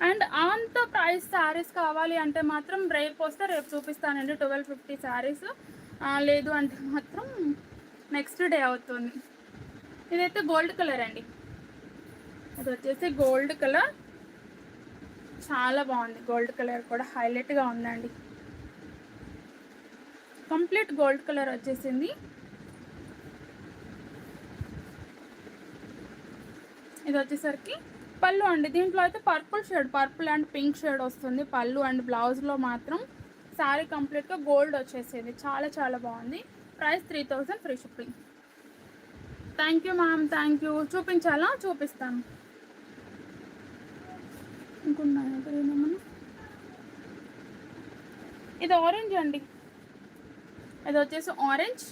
Speaker 1: అండ్ అంత ప్రైస్ శారీస్ కావాలి అంటే మాత్రం రేపు వస్తే రేపు చూపిస్తానండి 1250 శారీస్. లేదు అంటే మాత్రం నెక్స్ట్ డే అవుతుంది. ఇదైతే గోల్డ్ కలర్ అండి. ఇది వచ్చేసి గోల్డ్ కలర్, చాలా బాగుంది. గోల్డ్ కలర్ కూడా హైలైట్గా ఉందండి. కంప్లీట్ గోల్డ్ కలర్ వచ్చేసింది. ఇది వచ్చేసరికి పళ్ళు అండి. దీంట్లో అయితే purple shade, purple and pink shade వస్తుంది పళ్ళు. అండ్ బ్లౌజ్లో మాత్రం శారీ కంప్లీట్గా గోల్డ్ వచ్చేసేది. చాలా చాలా బాగుంది. Price 3000 free shipping. Thank you ma'am, thank you. చూపించాలా? చూపిస్తాను. ఇంకున్నాయి. ఇది ఆరెంజ్ అండి. ఇది వచ్చేసి ఆరెంజ్.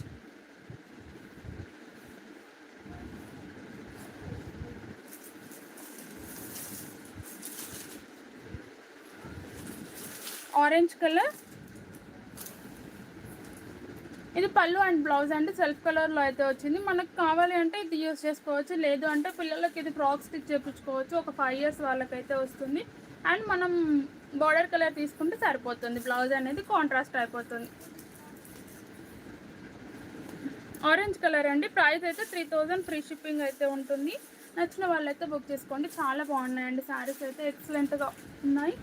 Speaker 1: Orange colour. ఇది పళ్ళు అండ్ బ్లౌజ్ అండి. సెల్ఫ్ కలర్లో అయితే వచ్చింది. మనకు కావాలి అంటే ఇది యూస్ చేసుకోవచ్చు, లేదు అంటే పిల్లలకి ఇది ఫ్రాక్ స్టిచ్ చేయించుకోవచ్చు. ఒక 5 years వాళ్ళకైతే వస్తుంది. అండ్ మనం బార్డర్ కలర్ తీసుకుంటే సరిపోతుంది. బ్లౌజ్ అనేది కాంట్రాస్ట్ అయిపోతుంది. ఆరెంజ్ కలర్ అండి. ప్రైస్ అయితే 3000 ఫ్రీ షిప్పింగ్ అయితే ఉంటుంది. నచ్చిన వాళ్ళైతే బుక్ చేసుకోండి. చాలా బాగున్నాయండి శారీస్ అయితే, ఎక్సలెంట్గా ఉన్నాయి.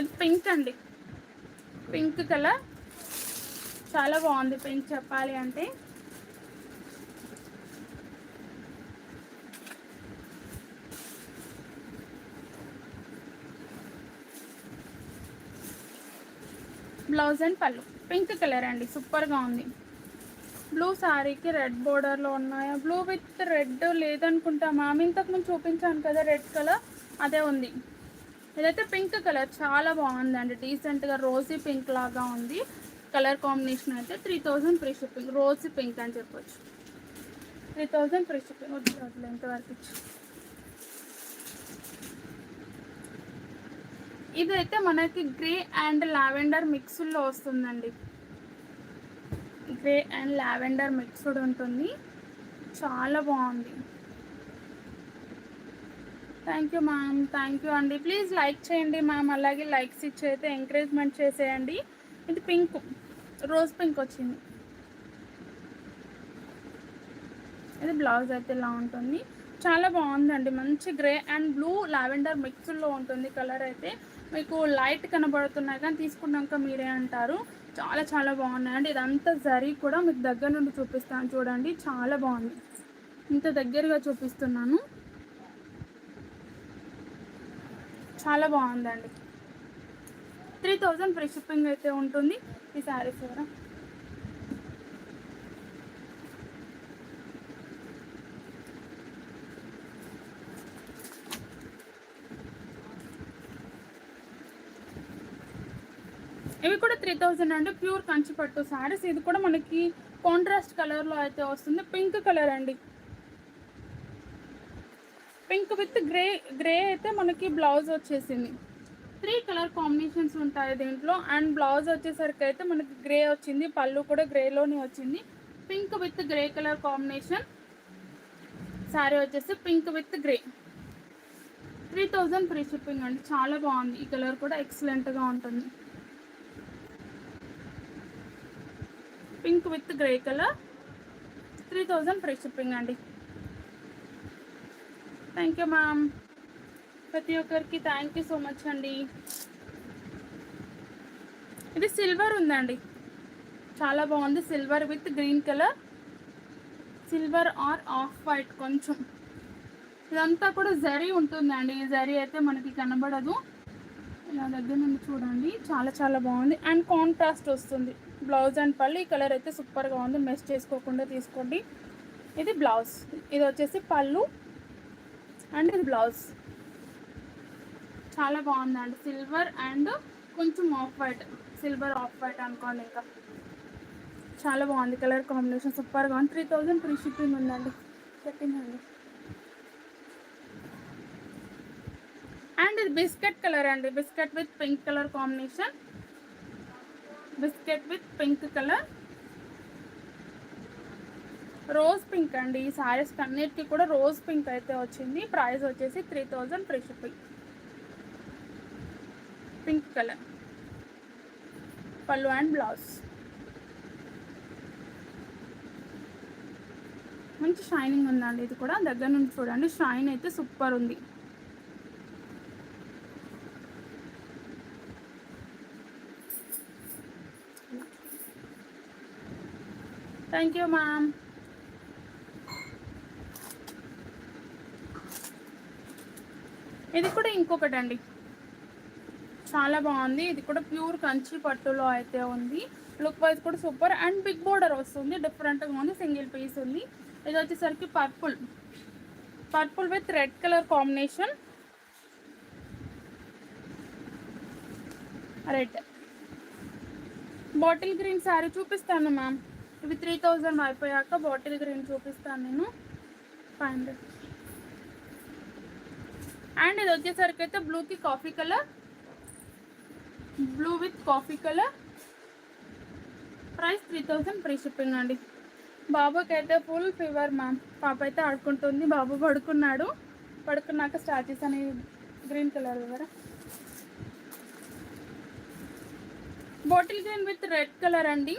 Speaker 1: ఇది పింక్ అండి. పింక్ కలర్ చాలా బాగుంది. పింక్ చెప్పాలి అంటే బ్లౌజ్ అండ్ పళ్ళు పింక్ కలర్ అండి. సూపర్గా ఉంది. బ్లూ శారీకి రెడ్ బోర్డర్లో ఉన్నాయా? బ్లూ విత్ రెడ్ లేదనుకుంటా మ్యామ్. ఇంతకుముందు చూపించాను కదా రెడ్ కలర్, అదే ఉంది. ఇదైతే పింక్ కలర్ చాలా బాగుందండి. డీసెంట్గా రోజీ పింక్ లాగా ఉంది కలర్ కాంబినేషన్. అయితే 3000 ఫ్రీ షిప్పింగ్. రోజీ పింక్ అని చెప్పొచ్చు. 3000 ఫ్రీ షిప్పింగ్. వద్దు ఎంతవరకు ఇచ్చు. ఇదైతే మనకి గ్రే అండ్ లావెండర్ మిక్స్డ్లో వస్తుందండి. గ్రే అండ్ లావెండర్ మిక్స్డ్ ఉంటుంది. చాలా బాగుంది. Thank you ma'am, thank you అండి. ప్లీజ్ లైక్ చేయండి మ్యామ్. అలాగే లైక్స్ ఇచ్చి అయితే ఎంకరేజ్మెంట్ చేసేయండి. ఇది పింక్, రోజ్ పింక్ వచ్చింది. ఇది బ్లౌజ్ అయితే ఇలా ఉంటుంది. చాలా బాగుందండి. మంచి గ్రే అండ్ బ్లూ లావెండర్ మిక్స్డ్లో ఉంటుంది. కలర్ అయితే మీకు లైట్ కనబడుతున్నాయి కానీ తీసుకున్నాక మీరే అంటారు. చాలా చాలా బాగున్నాయండి. ఇదంతా జరీ కూడా మీకు దగ్గర నుండి చూపిస్తాను చూడండి. చాలా బాగుంది. ఇంత దగ్గరగా చూపిస్తున్నాను. చాలా బాగుందండి. 3000 ఫ్రీ షిప్పింగ్ అయితే ఉంటుంది ఈ శారీస్ కూడా. ఇవి కూడా 3000 అండి. ప్యూర్ కంచిపట్టు శారీస్. ఇది కూడా మనకి కాంట్రాస్ట్ కలర్లో అయితే వస్తుంది. పింక్ కలర్ అండి. పింక్ విత్ గ్రే అయితే మనకి బ్లౌజ్ వచ్చేసింది. 3 కలర్ కాంబినేషన్స్ ఉంటాయి దీంట్లో. అండ్ బ్లౌజ్ వచ్చేసరికి అయితే మనకి గ్రే వచ్చింది. పళ్ళు కూడా గ్రేలోనే వచ్చింది. Pink with grey colour combination. Sari వచ్చేసి pink with grey. 3000 free shipping అండి. చాలా బాగుంది. ఈ కలర్ కూడా ఎక్సలెంట్గా ఉంటుంది. Pink with grey colour. 3000 free shipping అండి. Thank you ma'am. ప్రతి ఒక్కరికి థ్యాంక్ యూ సో మచ్ అండి. ఇది సిల్వర్ ఉందండి. చాలా బాగుంది. Silver with green colour. Silver or off white కొంచెం. ఇదంతా కూడా జరీ ఉంటుందండి. ఈ జరీ అయితే మనకి కనబడదు. ఇలా దగ్గర నుండి చూడండి. చాలా చాలా బాగుంది. అండ్ కాంట్రాస్ట్ వస్తుంది బ్లౌజ్ అండ్ పళ్ళు. ఈ కలర్ అయితే సూపర్గా ఉంది. మెస్ చేసుకోకుండా తీసుకోండి. ఇది బ్లౌజ్, ఇది వచ్చేసి పళ్ళు అండ్ ఇది బ్లౌజ్. చాలా బాగుందండి, సిల్వర్ అండ్ కొంచెం off white, silver off white అనుకోండి. ఇంకా చాలా బాగుంది కలర్ కాంబినేషన్, సూపర్గా ఉంది. 3000 ఫ్రీ షిప్పింగ్ ఉందండి, చెప్పిందండి. అండ్ ఇది బిస్కెట్ కలర్ అండి, biscuit with pink colour combination, biscuit with pink colour, rose pink అండి. ఈ సారీస్ అన్నిటికీ కూడా రోజ్ పింక్ అయితే వచ్చింది. ప్రైస్ వచ్చేసి 3000 ఫ్రీ షిప్పింగ్. పింక్ కలర్ పళ్ళు అండ్ బ్లౌజ్. మంచి షైనింగ్ ఉందండి, ఇది కూడా దగ్గర నుంచి చూడండి, షైన్ అయితే సూపర్ ఉంది. Thank you ma'am. ఇది కూడా ఇంకొకటి అండి, చాలా బాగుంది. ఇది కూడా ప్యూర్ కంచి పట్టులో అయితే ఉంది. లుక్ వైజ్ కూడా సూపర్ అండ్ బిగ్ బోర్డర్ వస్తుంది, డిఫరెంట్గా ఉంది. సింగిల్ పీస్ ఉంది. ఇది వచ్చేసరికి purple, purple with red colour combination, red. Bottle green sari చూపిస్తాను మ్యామ్. ఇవి 3000 అయిపోయాక బాటిల్ గ్రీన్ చూపిస్తాను నేను. 500. అండ్ ఇది వచ్చేసరికి అయితే బ్లూకి coffee colour, blue with coffee colour. Price 3000 free shipping అండి. బాబుకి అయితే ఫుల్ ఫీవర్ మ్యామ్. పాప అయితే ఆడుకుంటుంది, బాబు పడుకున్నాడు. పడుకున్నాక స్టార్ట్ చేశాను. గ్రీన్ కలర్ ఇవ్వరా. Bottle green with red colour అండి,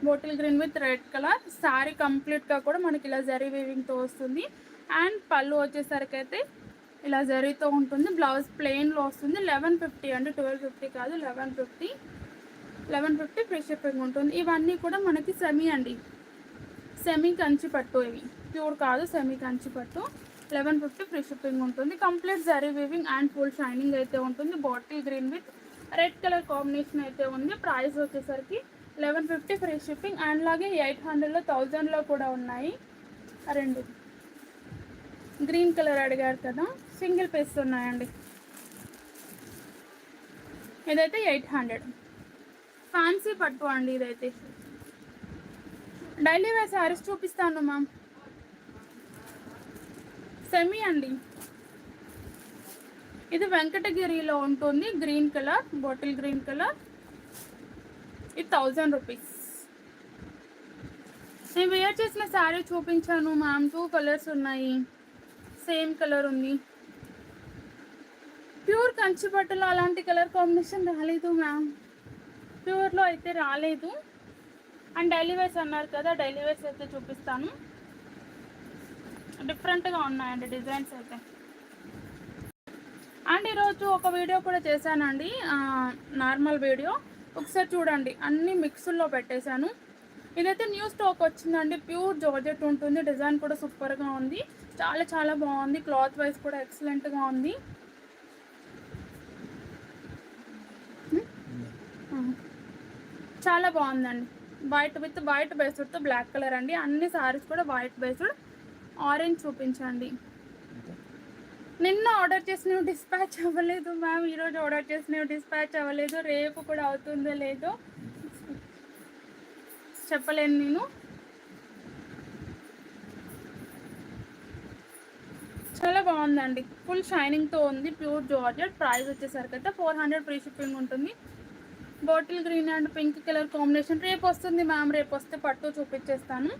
Speaker 1: bottle green with red colour. Sari కంప్లీట్గా కూడా మనకి ఇలా జరీ వీవింగ్తో వస్తుంది. అండ్ పళ్ళు వచ్చేసరికి అయితే ఇలా జరీతో ఉంటుంది. బ్లౌజ్ ప్లెయిన్లో వస్తుంది. 1150 అండి, 1250 కాదు, 1150 ఫ్రీ షిప్పింగ్ ఉంటుంది. ఇవన్నీ కూడా మనకి సెమీ అండి, సెమీ కంచి పట్టు. ఇవి ప్యూర్ కాదు, సెమీ కంచి పట్టు. 1150 ఫ్రీ షిప్పింగ్ ఉంటుంది. Complete zari weaving and full shining అయితే ఉంటుంది. Bottle green with red colour combination అయితే ఉంది. ప్రైస్ వచ్చేసరికి 1150 ఫ్రీ షిప్పింగ్. అండ్ అలాగే 800లో 1000లో కూడా ఉన్నాయి. రెండు గ్రీన్ కలర్ అడిగారు కదా, సింగిల్ పీస్ ఉన్నాయండి. ఇదైతే 800 ఫ్యాన్సీ పట్టు అండి. ఇదైతే డైలీ వేర్ శారీస్ చూపిస్తాను మ్యామ్. సెమీ అండి, ఇది వెంకటగిరిలో ఉంటుంది. Green colour, bottle green colour. ఇది 1000 రూపీస్. నేను వేర్ చేసిన శారీ చూపించాను మ్యామ్. 2 కలర్స్ ఉన్నాయి, సేమ్ కలర్ ఉంది. ప్యూర్ కంచి పట్టులో అలాంటి కలర్ కాంబినేషన్ రాలేదు మ్యామ్, ప్యూర్లో అయితే రాలేదు. అండ్ డైలీ వేర్స్ అన్నారు కదా, డైలీ వేర్స్ అయితే చూపిస్తాను. డిఫరెంట్గా ఉన్నాయండి డిజైన్స్ అయితే. అండ్ ఈరోజు ఒక వీడియో కూడా చేశానండి, నార్మల్ వీడియో, ఒకసారి చూడండి. అన్నీ మిక్స్లో పెట్టేశాను. ఇదైతే న్యూ స్టాక్ వచ్చిందండి, ప్యూర్ జార్జెట్ ఉంటుంది. డిజైన్ కూడా సూపర్గా ఉంది, చాలా చాలా బాగుంది. క్లాత్ వైజ్ కూడా ఎక్సలెంట్గా ఉంది. చాలా బాగుందండి. వైట్ విత్ వైట్ బేస్డ్తో బ్లాక్ కలర్ అండి. అన్ని సారీస్ కూడా వైట్ బేస్డ్. ఆరెంజ్ చూపించండి. నిన్న ఆర్డర్ చేసినవి డిస్పాచ్ అవ్వలేదు మ్యామ్, ఈరోజు ఆర్డర్ చేసినవి డిస్పాచ్ అవ్వలేదు. రేపు కూడా అవుతుందో లేదో చెప్పలేను నేను. చాలా బాగుందండి, ఫుల్ షైనింగ్తో ఉంది, ప్యూర్ జార్జెట్. ప్రైస్ వచ్చేసరికి అయితే 400 ఫ్రీ షిప్పింగ్ ఉంటుంది. Bottle green and pink colour combination రేపు వస్తుంది మ్యామ్. రేపు వస్తే పట్టు చూపించేస్తాను.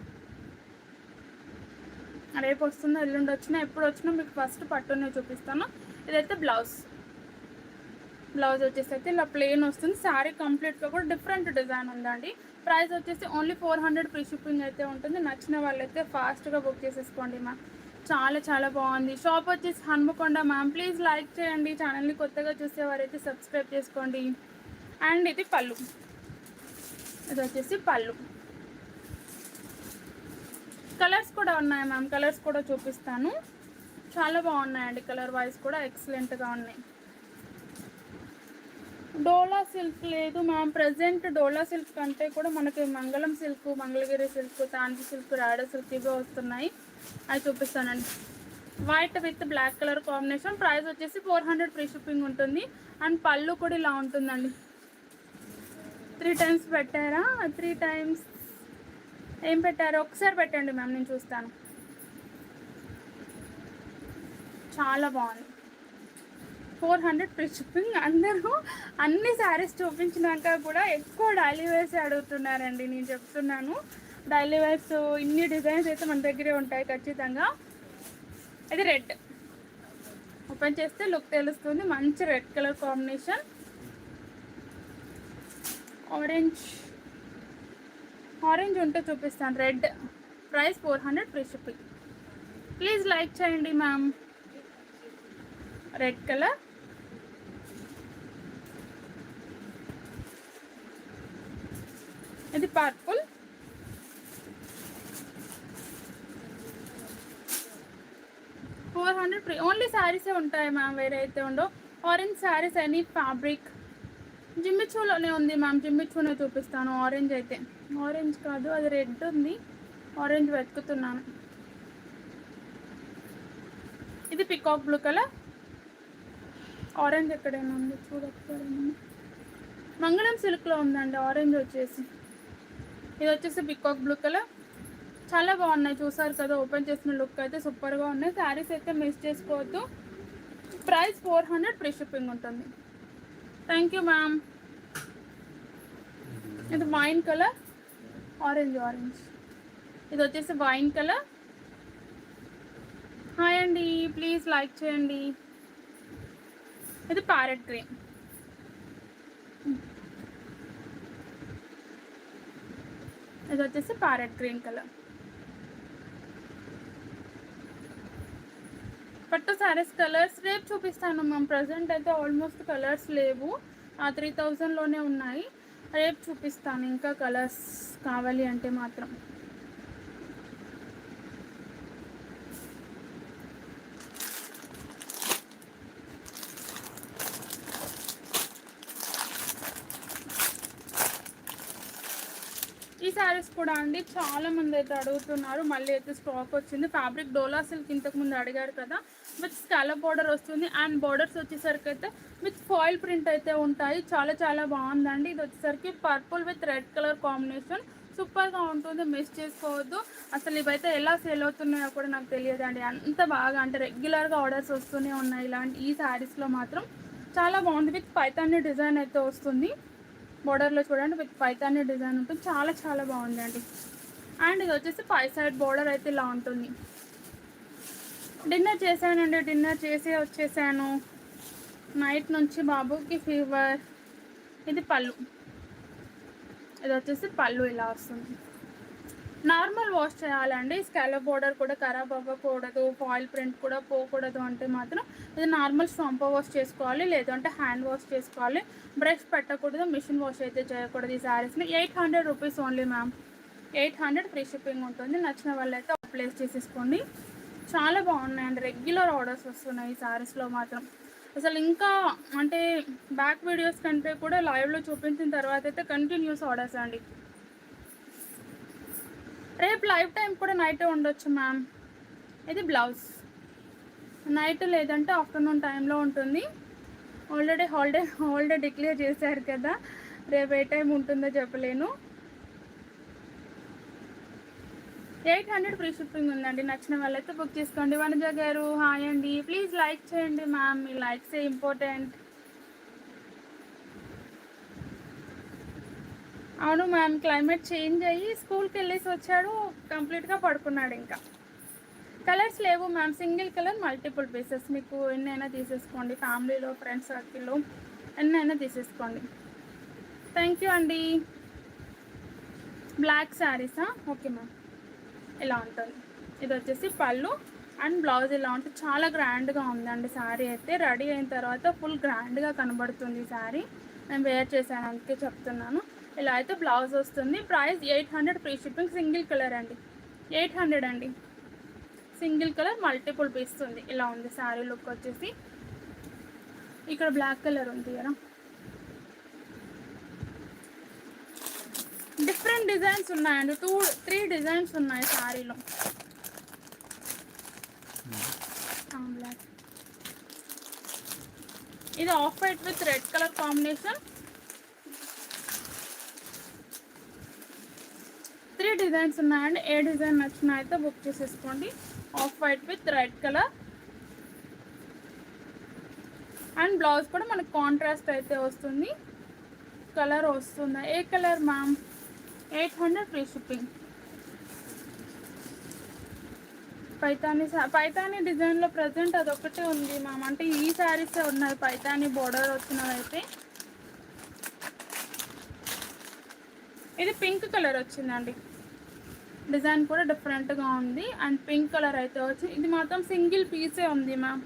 Speaker 1: రేపు వస్తుందో ఎల్లుండి వచ్చినా ఎప్పుడు వచ్చినా మీకు ఫస్ట్ పట్టునే చూపిస్తాను. ఇదైతే బ్లౌజ్, బ్లౌజ్ వచ్చేసి అయితే ఇలా ప్లెయిన్ వస్తుంది. శారీ కంప్లీట్గా కూడా డిఫరెంట్ డిజైన్ ఉందండి. ప్రైస్ వచ్చేసి ఓన్లీ 400 ఫ్రీ షిప్పింగ్ అయితే ఉంటుంది. నచ్చిన వాళ్ళైతే ఫాస్ట్గా బుక్ చేసేసుకోండి మ్యామ్. చాలా చాలా బాగుంది. షాప్ వచ్చేసి హన్మకొండ మ్యామ్. ప్లీజ్ లైక్ చేయండి, ఛానల్ని కొత్తగా చూసేవారైతే సబ్స్క్రైబ్ చేసుకోండి. అండ్ ఇది పళ్ళు, ఇది వచ్చేసి పళ్ళు. కలర్స్ కూడా ఉన్నాయి మ్యామ్, కలర్స్ కూడా చూపిస్తాను. చాలా బాగున్నాయండి, కలర్ వైజ్ కూడా ఎక్సలెంట్గా ఉన్నాయి. డోలా సిల్క్ లేదు మ్యామ్. ప్రజెంట్ డోలా సిల్క్ కంటే కూడా మనకి మంగళం సిల్క్, మంగళగిరి సిల్క్, తాంజీ సిల్క్, రాడ సిల్క్ ఇవే వస్తున్నాయి. అవి చూపిస్తానండి. White with black colour combination. Price వచ్చేసి 400 ఫ్రీ షిప్పింగ్ ఉంటుంది. అండ్ పళ్ళు కూడా ఇలా ఉంటుందండి. 3 టైమ్స్ పెట్టారా? 3 టైమ్స్ ఏం పెట్టారో ఒకసారి పెట్టండి మ్యామ్, నేను చూస్తాను. చాలా బాగుంది. 400 ఫ్రీ షిప్పింగ్. అందరూ అన్ని శారీస్ చూపించినాక కూడా ఎక్కువ డైలీ వేర్స్ అడుగుతున్నారండి. నేను చెప్తున్నాను, డైలీ వేర్స్ ఇన్ని డిజైన్స్ అయితే మన దగ్గరే ఉంటాయి ఖచ్చితంగా. ఇది రెడ్, ఓపెన్ చేస్తే లుక్ తెలుస్తుంది. మంచి రెడ్ కలర్ కాంబినేషన్. ఆరెంజ్ ఉంటే చూపిస్తాను. Red. Price 400 free shipping. Please like చేయండి మ్యామ్. Red colour. ఇది పర్పుల్. ఫ్రీ. ఓన్లీ శారీసే ఉంటాయి మ్యామ్, వేరే అయితే ఉండవు. Orange saris any fabric. జిమ్మిచూలోనే ఉంది మ్యామ్, జిమ్మిచూనే చూపిస్తాను. ఆరెంజ్ అయితే ఆరెంజ్ కాదు, అది రెడ్ ఉంది. ఆరెంజ్ వెతుకుతున్నాను. ఇది పికాక్ బ్లూ కలర్. ఆరెంజ్ ఎక్కడైనా ఉంది చూడక్కడైనా. మంగళం సిల్క్లో ఉందండి ఆరెంజ్ వచ్చేసి. ఇది వచ్చేసి పికాక్ బ్లూ కలర్. చాలా బాగున్నాయి, చూసారు కదా. ఓపెన్ చేసిన లుక్ అయితే సూపర్గా ఉన్నాయి. శారీస్ అయితే మిస్ చేసుకోవద్దు. ప్రైస్ 400 ఫ్రీ షిప్పింగ్ ఉంటుంది. Thank you ma'am. ఇది వైన్ కలర్. ఆరెంజ్. ఇది వచ్చేసి వైన్ కలర్. హాయ్ అండి, ప్లీజ్ లైక్ చేయండి. ఇది ప్యారెట్ గ్రీన్. ఇది వచ్చేసి ప్యారెట్ గ్రీన్ కలర్. పట్టు శారీస్ కలర్స్ రేపు చూపిస్తాను మ్యామ్. ప్రజెంట్ అయితే ఆల్మోస్ట్ కలర్స్ లేవు, 3000లోనే ఉన్నాయి. రేపు చూపిస్తాను ఇంకా కలర్స్ కావాలి అంటే మాత్రం. ఈ శారీస్ కూడా అండి చాలా మంది అయితే అడుగుతున్నారు. మళ్ళీ అయితే స్టాక్ వచ్చింది. ఫ్యాబ్రిక్ డోలా సిల్క్ ఇంతకుముందు అడిగారు కదా, విత్ స్కాలప్ బార్డర్ వస్తుంది. అండ్ బార్డర్స్ వచ్చేసరికి అయితే విత్ ఫాయిల్ ప్రింట్ అయితే ఉంటాయి. చాలా బాగుందండి. ఇది వచ్చేసరికి purple with red colour combination. సూపర్గా ఉంటుంది, మిస్ చేసుకోవద్దు. అసలు ఇవైతే ఎలా సేల్ అవుతున్నాయో కూడా నాకు తెలియదు అండి. అంత బాగా అంటే రెగ్యులర్గా ఆర్డర్స్ వస్తూనే ఉన్నాయి. ఇలాంటి ఈ శారీస్లో మాత్రం చాలా బాగుంది. విత్ పైతాని డిజైన్ అయితే వస్తుంది. బోర్డర్లో చూడండి, విత్ పైతాని డిజైన్ ఉంటుంది. చాలా బాగుంది అండి. అండ్ ఇది వచ్చేసి 5 సైడ్ బోర్డర్ అయితే ఇలా ఉంటుంది. డిన్నర్ చేశానండి, డిన్నర్ చేసి వచ్చేసాను. నైట్ నుంచి బాబుకి ఫీవర్. ఇది పళ్ళు. ఇది వచ్చేసి పళ్ళు ఇలా వస్తుంది. నార్మల్ వాష్ చేయాలండి. స్కాలప్ బోర్డర్ కూడా ఖరాబ్ అవ్వకూడదు, ఫాయిల్ ప్రింట్ కూడా పోకూడదు అంటే మాత్రం ఇది నార్మల్ షాంపూ వాష్ చేసుకోవాలి, లేదంటే హ్యాండ్ వాష్ చేసుకోవాలి. బ్రష్ పెట్టకూడదు, మిషన్ వాష్ అయితే చేయకూడదు. ఈ శారీస్ని 800 rupees only ma'am. 800 free shipping ఉంటుంది. నచ్చిన వాళ్ళైతే ప్లేస్ చేసేసుకోండి. చాలా బాగున్నాయండి. రెగ్యులర్ ఆర్డర్స్ వస్తున్నాయి ఈ శారీస్లో మాత్రం. అసలు ఇంకా అంటే బ్యాక్ వీడియోస్ కంటే కూడా లైవ్లో చూపించిన తర్వాత అయితే కంటిన్యూస్ ఆర్డర్స్ అండి. రేపు లైవ్ టైం కూడా నైటే ఉండొచ్చు మ్యామ్. ఇది బ్లౌజ్. నైట్ లేదంటే ఆఫ్టర్నూన్ టైంలో ఉంటుంది. ఆల్రెడీ హాలిడే డిక్లేర్ చేశారు కదా, రేపు ఏ టైం ఉంటుందో చెప్పలేను. 800 ఫ్రీ షిప్పింగ్ ఉందండి. నచ్చిన వాళ్ళైతే బుక్ చేసుకోండి. వనజ గారు హాయ్ అండి, ప్లీజ్ లైక్ చేయండి మ్యామ్. మీ లైక్సే ఇంపార్టెంట్. అవును మ్యామ్, క్లైమేట్ చేంజ్ అయ్యి స్కూల్కి వెళ్ళేసి వచ్చాడు, కంప్లీట్గా పడుకున్నాడు. ఇంకా కలర్స్ లేవు ma'am. Single colour multiple pieces. మీకు ఎన్నైనా తీసేసుకోండి, ఫ్యామిలీలో ఫ్రెండ్స్ సర్కిల్లో ఎన్నైనా తీసేసుకోండి. థ్యాంక్ యూ అండి. బ్లాక్ శారీసా? Okay ma'am. ఇలా ఉంటుంది. ఇది వచ్చేసి పళ్ళు అండ్ బ్లౌజ్ ఇలా ఉంటుంది. చాలా గ్రాండ్గా ఉందండి శారీ అయితే. రెడీ అయిన తర్వాత ఫుల్ గ్రాండ్గా కనబడుతుంది శారీ. నేను వేర్ చేశాను అందుకే చెప్తున్నాను. ఇలా అయితే బ్లౌజ్ వస్తుంది. Price 800 free shipping. Single colour అండి, 800 అండి. సింగిల్ కలర్ మల్టిపుల్ పీస్ ఉంది. ఇలా ఉంది శారీ లుక్ వచ్చేసి. ఇక్కడ బ్లాక్ కలర్ ఉంది కదా, డిఫరెంట్ డిజైన్స్ ఉన్నాయండి, 2-3 డిజైన్స్ ఉన్నాయి శారీలో. బ్లాక్, ఇది off white with red colour combination. 3 designs ఉన్నాయండి. ఏ డిజైన్ నచ్చినా అయితే బుక్ చేసేసుకోండి. Off white with red colour and blouse కూడా మనకు కాంట్రాస్ట్ అయితే వస్తుంది. కలర్ వస్తుందా? ఏ colour ma'am? 800 free shipping. Paithani డిజైన్లో ప్రజెంట్ అదొకటే ఉంది మ్యామ్, అంటే ఈ శారీసే ఉన్నాయి పైతానీ బోర్డర్ వచ్చినవైతే. ఇది పింక్ కలర్ వచ్చిందండి, డిజైన్ కూడా డిఫరెంట్గా ఉంది అండ్ పింక్ కలర్ అయితే వచ్చింది. ఇది మాత్రం సింగిల్ పీసే ఉంది మ్యామ్,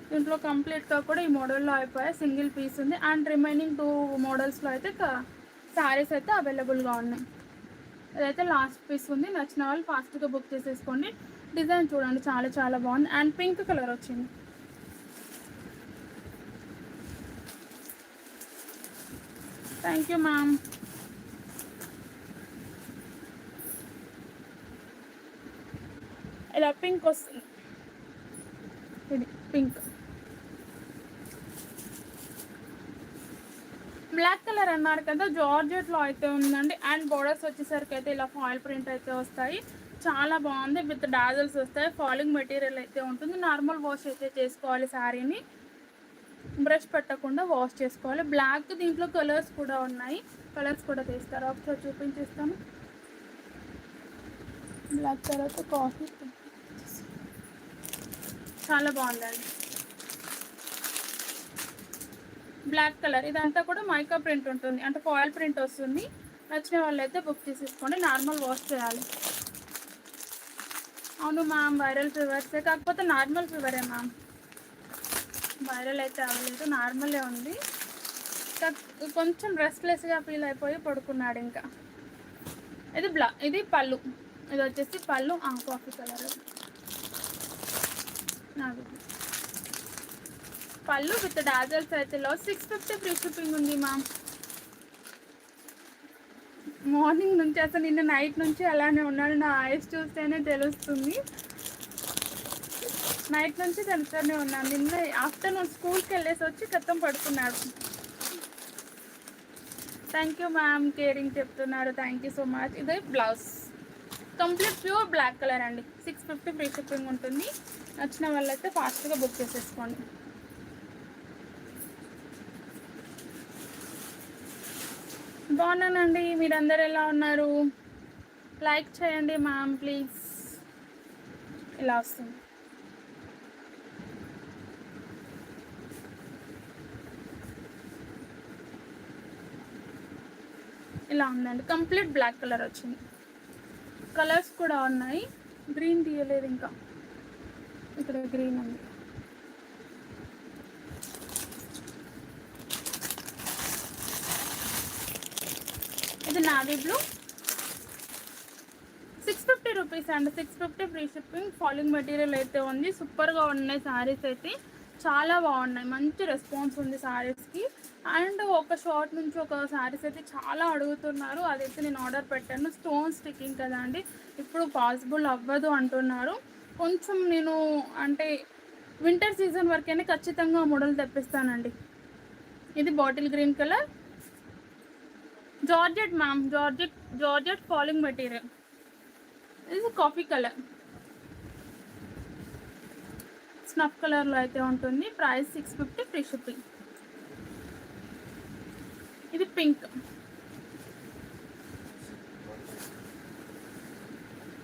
Speaker 1: దీంట్లో కంప్లీట్గా కూడా ఈ మోడల్లో అయిపోయాయి, సింగిల్ పీస్ ఉంది. అండ్ రిమైనింగ్ 2 మోడల్స్లో అయితే శారీస్ అయితే అవైలబుల్గా ఉన్నాయి. ఇదైతే లాస్ట్ పీస్ ఉంది. నచ్చిన వాళ్ళు ఫాస్ట్గా బుక్ చేసేసుకోండి. డిజైన్ చూడండి, చాలా చాలా బాగుంది అండ్ పింక్ కలర్ వచ్చింది. Thank you ma'am. ఇలా పింక్ వస్తుంది, ఇది పింక్. బ్లాక్ కలర్ అన్నారు కదా, జార్జెట్లో అయితే ఉందండి అండ్ బోర్డర్స్ వచ్చేసరికి అయితే ఇలా ఫాయిల్ ప్రింట్ అయితే వస్తాయి. చాలా బాగుంది, విత్ డాజల్స్ వస్తాయి. ఫాలింగ్ మెటీరియల్ అయితే ఉంటుంది. నార్మల్ వాష్ అయితే చేసుకోవాలి, శారీని బ్రష్ పెట్టకుండా వాష్ చేసుకోవాలి. బ్లాక్ దీంట్లో కలర్స్ కూడా ఉన్నాయి, కలర్స్ కూడా తీస్తారు, ఒకసారి చూపించేస్తాను. బ్లాక్ తర్వాత కాఫీ, చాలా బాగుందండి. బ్లాక్ కలర్ ఇదంతా కూడా మైకా ప్రింట్ ఉంటుంది, అంటే ఫాయిల్ ప్రింట్ వస్తుంది. నచ్చిన వాళ్ళు అయితే బుక్ చేసేసుకోండి. నార్మల్ వాష్ చేయాలి. అవును మ్యామ్, వైరల్ ఫీవర్సే, కాకపోతే నార్మల్ ఫీవరే మ్యామ్, వైరల్ అయితే అవ్వలేదు, నార్మలే ఉంది. కొంచెం రెస్ట్లెస్గా ఫీల్ అయిపోయి పడుకున్నాడు ఇంకా. ఇది పళ్ళు, ఇది వచ్చేసి పళ్ళు కాఫీ కలర్. పళ్ళు విత్ డాజల్స్ అయితే 650 ఫ్రీ షిప్పింగ్ ఉంది మ్యామ్. మార్నింగ్ నుంచి అసలు నిన్న నైట్ నుంచి అలానే ఉన్నాడు, నా ఐస్ చూస్తేనే తెలుస్తుంది. నైట్ నుంచి తెలుస్తూనే ఉన్నాను. నిన్న ఆఫ్టర్నూన్ స్కూల్కి వెళ్ళేసి వచ్చి క్రితం పడుకున్నాడు. థ్యాంక్ యూ మ్యామ్, కేరింగ్ చెప్తున్నారు, థ్యాంక్ యూ సో మచ్. ఇది blouse complete pure black colour అండి. 650 ఫ్రీ షిప్పింగ్ ఉంటుంది. నచ్చిన వాళ్ళైతే ఫాస్ట్గా బుక్ చేసేసుకోండి. బాగున్నానండి, మీరందరూ ఎలా ఉన్నారు? లైక్ చేయండి మ్యామ్ ప్లీజ్. ఇలా వస్తుంది. ఇలా ఉందండి, కంప్లీట్ బ్లాక్ కలర్ వచ్చింది. కలర్స్ కూడా ఉన్నాయి. గ్రీన్ తీయలేదు ఇంకా, ఇక్కడ గ్రీన్ ఉంది. ఇది నావీ బ్లూ, 650 రూపీస్ అండి. 650 ఫ్రీ షిప్పింగ్. ఫాలింగ్ మెటీరియల్ అయితే ఉంది. సూపర్గా ఉన్నాయి శారీస్ అయితే, చాలా బాగున్నాయి. మంచి రెస్పాన్స్ ఉంది శారీస్కి. అండ్ ఒక షార్ట్ నుంచి ఒక శారీస్ అయితే చాలా అడుగుతున్నారు, అదైతే నేను ఆర్డర్ పెట్టాను. స్టోన్ స్టిక్కింగ్ కదా అండి, ఇప్పుడు పాసిబుల్ అవ్వదు అంటున్నారు. కొంచెం నేను అంటే వింటర్ సీజన్ వరకైనా ఖచ్చితంగా మోడల్ తెప్పిస్తానండి. ఇది bottle green colour, georgette ma'am, georgette falling material. ఇది కాఫీ కలర్, స్నఫ్ కలర్లో అయితే ఉంటుంది. Price 650 free shipping. ఇది పింక్,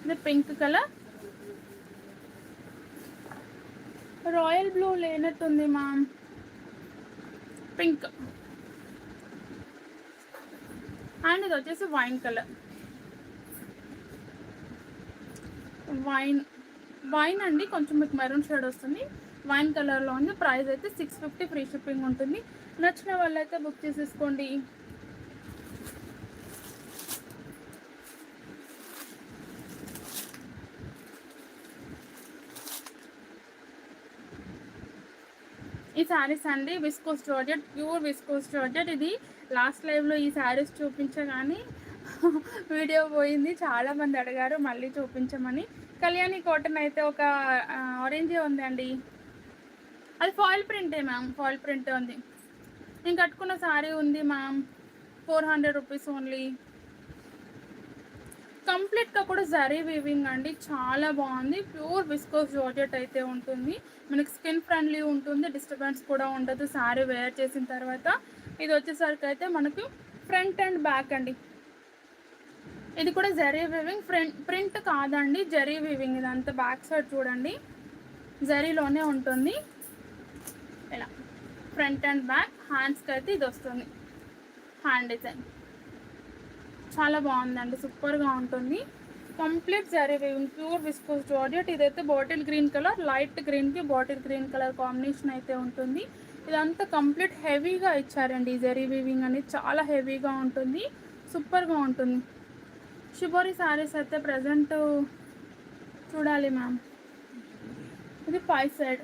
Speaker 1: ఇది పింక్ కలర్. రాయల్ బ్లూ లేనట్టుంది మ్యామ్, పింక్. అండ్ ఇది వచ్చేసి వైన్ కలర్, వైన్ అండి, కొంచెం మీకు మెరూన్ షేడ్ వస్తుంది. వైన్ కలర్లో ఉంది. ప్రైస్ అయితే 650 ఫ్రీ షిప్పింగ్ ఉంటుంది. నచ్చిన వాళ్ళు అయితే బుక్ చేసేసుకోండి. ఈ శారీస్ అండి viscose georgette, pure viscose georgette. ఇది లాస్ట్ లైవ్లో ఈ శారీస్ చూపించగానే వీడియో పోయింది, చాలామంది అడిగారు మళ్ళీ చూపించమని. కళ్యాణి కాటన్ అయితే ఒక ఆరెంజే ఉందండి, అది ఫాయిల్ ప్రింటే మ్యామ్, ఫాయిల్ ప్రింట్ ఉంది. నేను కట్టుకున్న శారీ ఉంది మ్యామ్, 400 రూపీస్ ఓన్లీ. కంప్లీట్గా కూడా జరీ వీవింగ్ అండి, చాలా బాగుంది. ప్యూర్ విస్కోస్ జార్జెట్ అయితే ఉంటుంది, మనకి స్కిన్ ఫ్రెండ్లీ ఉంటుంది, డిస్టర్బెన్స్ కూడా ఉండదు శారీ వేర్ చేసిన తర్వాత. ఇది వచ్చేసరికి అయితే మనకు ఫ్రంట్ అండ్ బ్యాక్ అండి. ఇది కూడా జరీ వీవింగ్, ప్రింట్ కాదండి, జరీ వీవింగ్. ఇదంతా బ్యాక్ సైడ్ చూడండి, జరీలోనే ఉంటుంది. ఇలా ఫ్రంట్ అండ్ బ్యాక్. హ్యాండ్స్కి అయితే ఇది వస్తుంది హ్యాండ్ డిజైన్, చాలా బాగుందండి, సూపర్గా ఉంటుంది. Complete zari weaving, pure viscose georgette. ఇదైతే బాటిల్ గ్రీన్ కలర్, లైట్ గ్రీన్కి బాటిల్ గ్రీన్ కలర్ కాంబినేషన్ అయితే ఉంటుంది. ఇదంతా కంప్లీట్ హెవీగా ఇచ్చారండి, ఈ జరీ వీవింగ్ అనేది చాలా హెవీగా ఉంటుంది, సూపర్గా ఉంటుంది. షిబోరి శారీస్ అయితే ప్రజెంట్ చూడాలి మ్యామ్. ఇది పై సైడ్,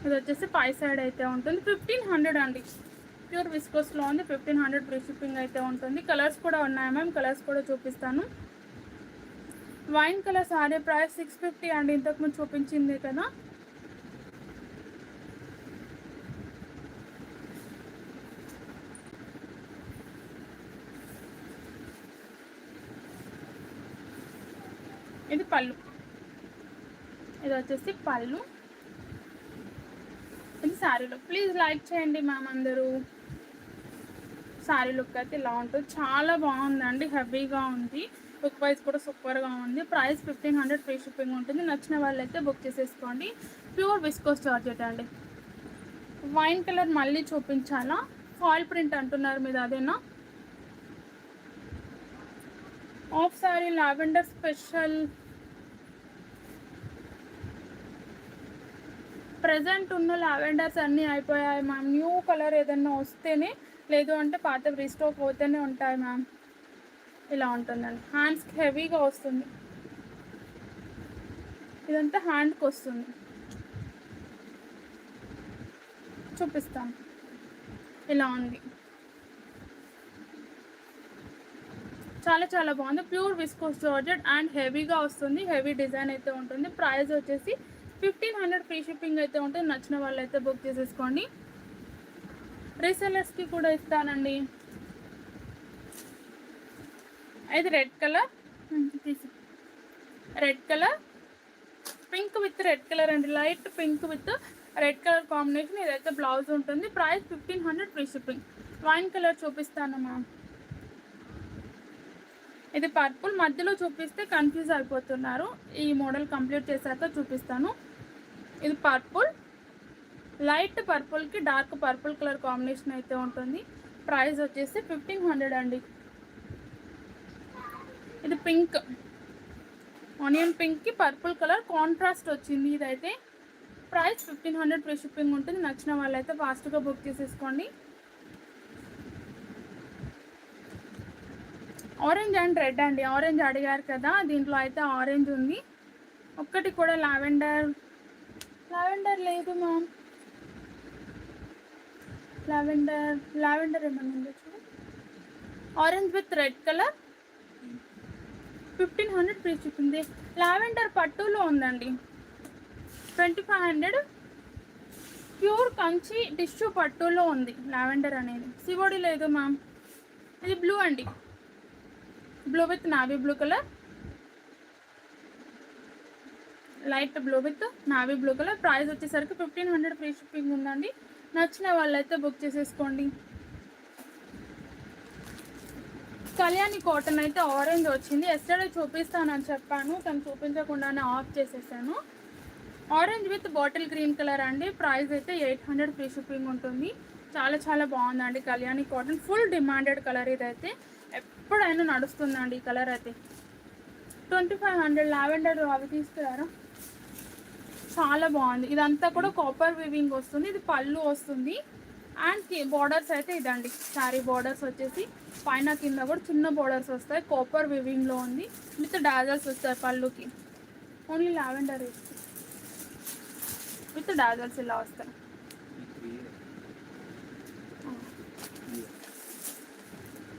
Speaker 1: ఇది వచ్చేసి పై సైడ్ అయితే ఉంటుంది. 1500 అండి, ప్యూర్ విస్కోస్లో ఉంది. 1500 ఫ్రీ షిప్పింగ్ అయితే ఉంటుంది. కలర్స్ కూడా ఉన్నాయి మ్యామ్, కలర్స్ కూడా చూపిస్తాను. వైన్ కలర్ శారీ ప్రైస్ 650 అండి, ఇంతకుముందు చూపించింది కదా. ఇది పళ్ళు, ఇది వచ్చేసి పళ్ళు, ఇది శారీ లుక్. ప్లీజ్ లైక్ చేయండి మ్యామ్ అందరూ. శారీ లుక్ అయితే ఇలా ఉంటుంది, చాలా బాగుందండి, హెవీగా ఉంది. లుక్ వైజ్ కూడా సూపర్గా ఉంది. ప్రైస్ 1500 ఫ్రీ షిప్పింగ్ ఉంటుంది. నచ్చిన వాళ్ళైతే బుక్ చేసేసుకోండి. ప్యూర్ విస్కోస్ జార్జెట్ అండి. వైన్ కలర్ మళ్ళీ చూపించాలా, ఫాయిల్ ప్రింట్ అంటున్నారు మీద, అదేనా? Of sari lavender special. Present ఉన్న లావెండర్స్ అన్నీ అయిపోయాయి మ్యామ్. న్యూ కలర్ ఏదన్నా వస్తేనే, లేదు అంటే పాత రీస్టాక్ అవుతూనే ఉంటాయి మ్యామ్. ఇలా ఉంటుందండి, హ్యాండ్స్కి హెవీగా వస్తుంది. ఇదంతా హ్యాండ్కి వస్తుంది, చూపిస్తాను. ఇలా ఉంది, చాలా చాలా బాగుంది. ప్యూర్ విస్కోస్ జార్జెట్ అండ్ హెవీగా వస్తుంది, హెవీ డిజైన్ అయితే ఉంటుంది. ప్రైస్ వచ్చేసి 1500 ఫ్రీ షిప్పింగ్ అయితే ఉంటుంది. నచ్చిన వాళ్ళు అయితే బుక్ చేసేసుకోండి. రీసెలర్స్కి కూడా ఇస్తానండి. ఇది red colour, red colour, pink with red colour అండి, light pink with red colour combination. ఇదైతే బ్లౌజ్ ఉంటుంది. Price 1500 free shipping. Wine colour చూపిస్తాను మ్యామ్. ఇది పర్పుల్, మధ్యలో చూపిస్తే కన్ఫ్యూజ్ అయిపోతున్నారు, ఈ మోడల్ కంప్లీట్ చేశాక చూపిస్తాను. ఇది పర్పుల్, లైట్ పర్పుల్కి డార్క్ పర్పుల్ కలర్ కాంబినేషన్ అయితే ఉంటుంది. ప్రైస్ వచ్చేసి 1500 అండి. ఇది పింక్, ఆనియన్ పింక్కి పర్పుల్ కలర్ కాంట్రాస్ట్ వచ్చింది. ఇదైతే ప్రైస్ 1500 ఫ్రీ షిప్పింగ్ ఉంటుంది. నచ్చిన వాళ్ళైతే ఫాస్ట్గా బుక్ చేసేసుకోండి. ఆరెంజ్ అండ్ రెడ్ అండి, ఆరెంజ్ అడిగారు కదా, దీంట్లో అయితే ఆరెంజ్ ఉంది. ఒక్కటి కూడా లావెండర్ లేదు మ్యామ్. లావెండర్ ఏమన్నా ఉందో చూడు. Orange with red colour 1500 free shipping. Lavender పట్టులో ఉందండి, 2500. ప్యూర్ కంచి టిష్యూ పట్టులో ఉంది లావెండర్ అనేది. సివోడి లేదు మ్యామ్. ఇది బ్లూ అండి, blue with navy blue colour, light blue with navy blue colour. Price వచ్చేసరికి 1500 ఫ్రీ షిప్పింగ్ ఉందండి. నచ్చిన వాళ్ళైతే బుక్ చేసేసుకోండి. కళ్యాణి కాటన్ అయితే ఆరెంజ్ వచ్చింది. ఎస్టర్డే చూపిస్తానని చెప్పాను, కానీ చూపించకుండానే ఆఫ్ చేసేసాను. Orange with bottle green colour అండి. ప్రైస్ అయితే 800 ఫ్రీ షిప్పింగ్ ఉంటుంది. చాలా చాలా బాగుందండి Kalyani cotton, full demanded colour. ఇదైతే ఎప్పుడైనా నడుస్తుందండి ఈ కలర్ అయితే. 2500. లావెండర్ అవి తీసుకురారా, చాలా బాగుంది. ఇదంతా కూడా కాపర్ వీవింగ్ వస్తుంది. ఇది పళ్ళు వస్తుంది అండ్ బార్డర్స్ అయితే ఇదండి. శారీ బార్డర్స్ వచ్చేసి పైన కింద కూడా చిన్న బార్డర్స్ వస్తాయి. కాపర్ వీవింగ్లో ఉంది, విత్ డాజల్స్ వస్తాయి పళ్ళుకి. ఓన్లీ లావెండర్ విత్ డాజల్స్ ఇలా వస్తాయి.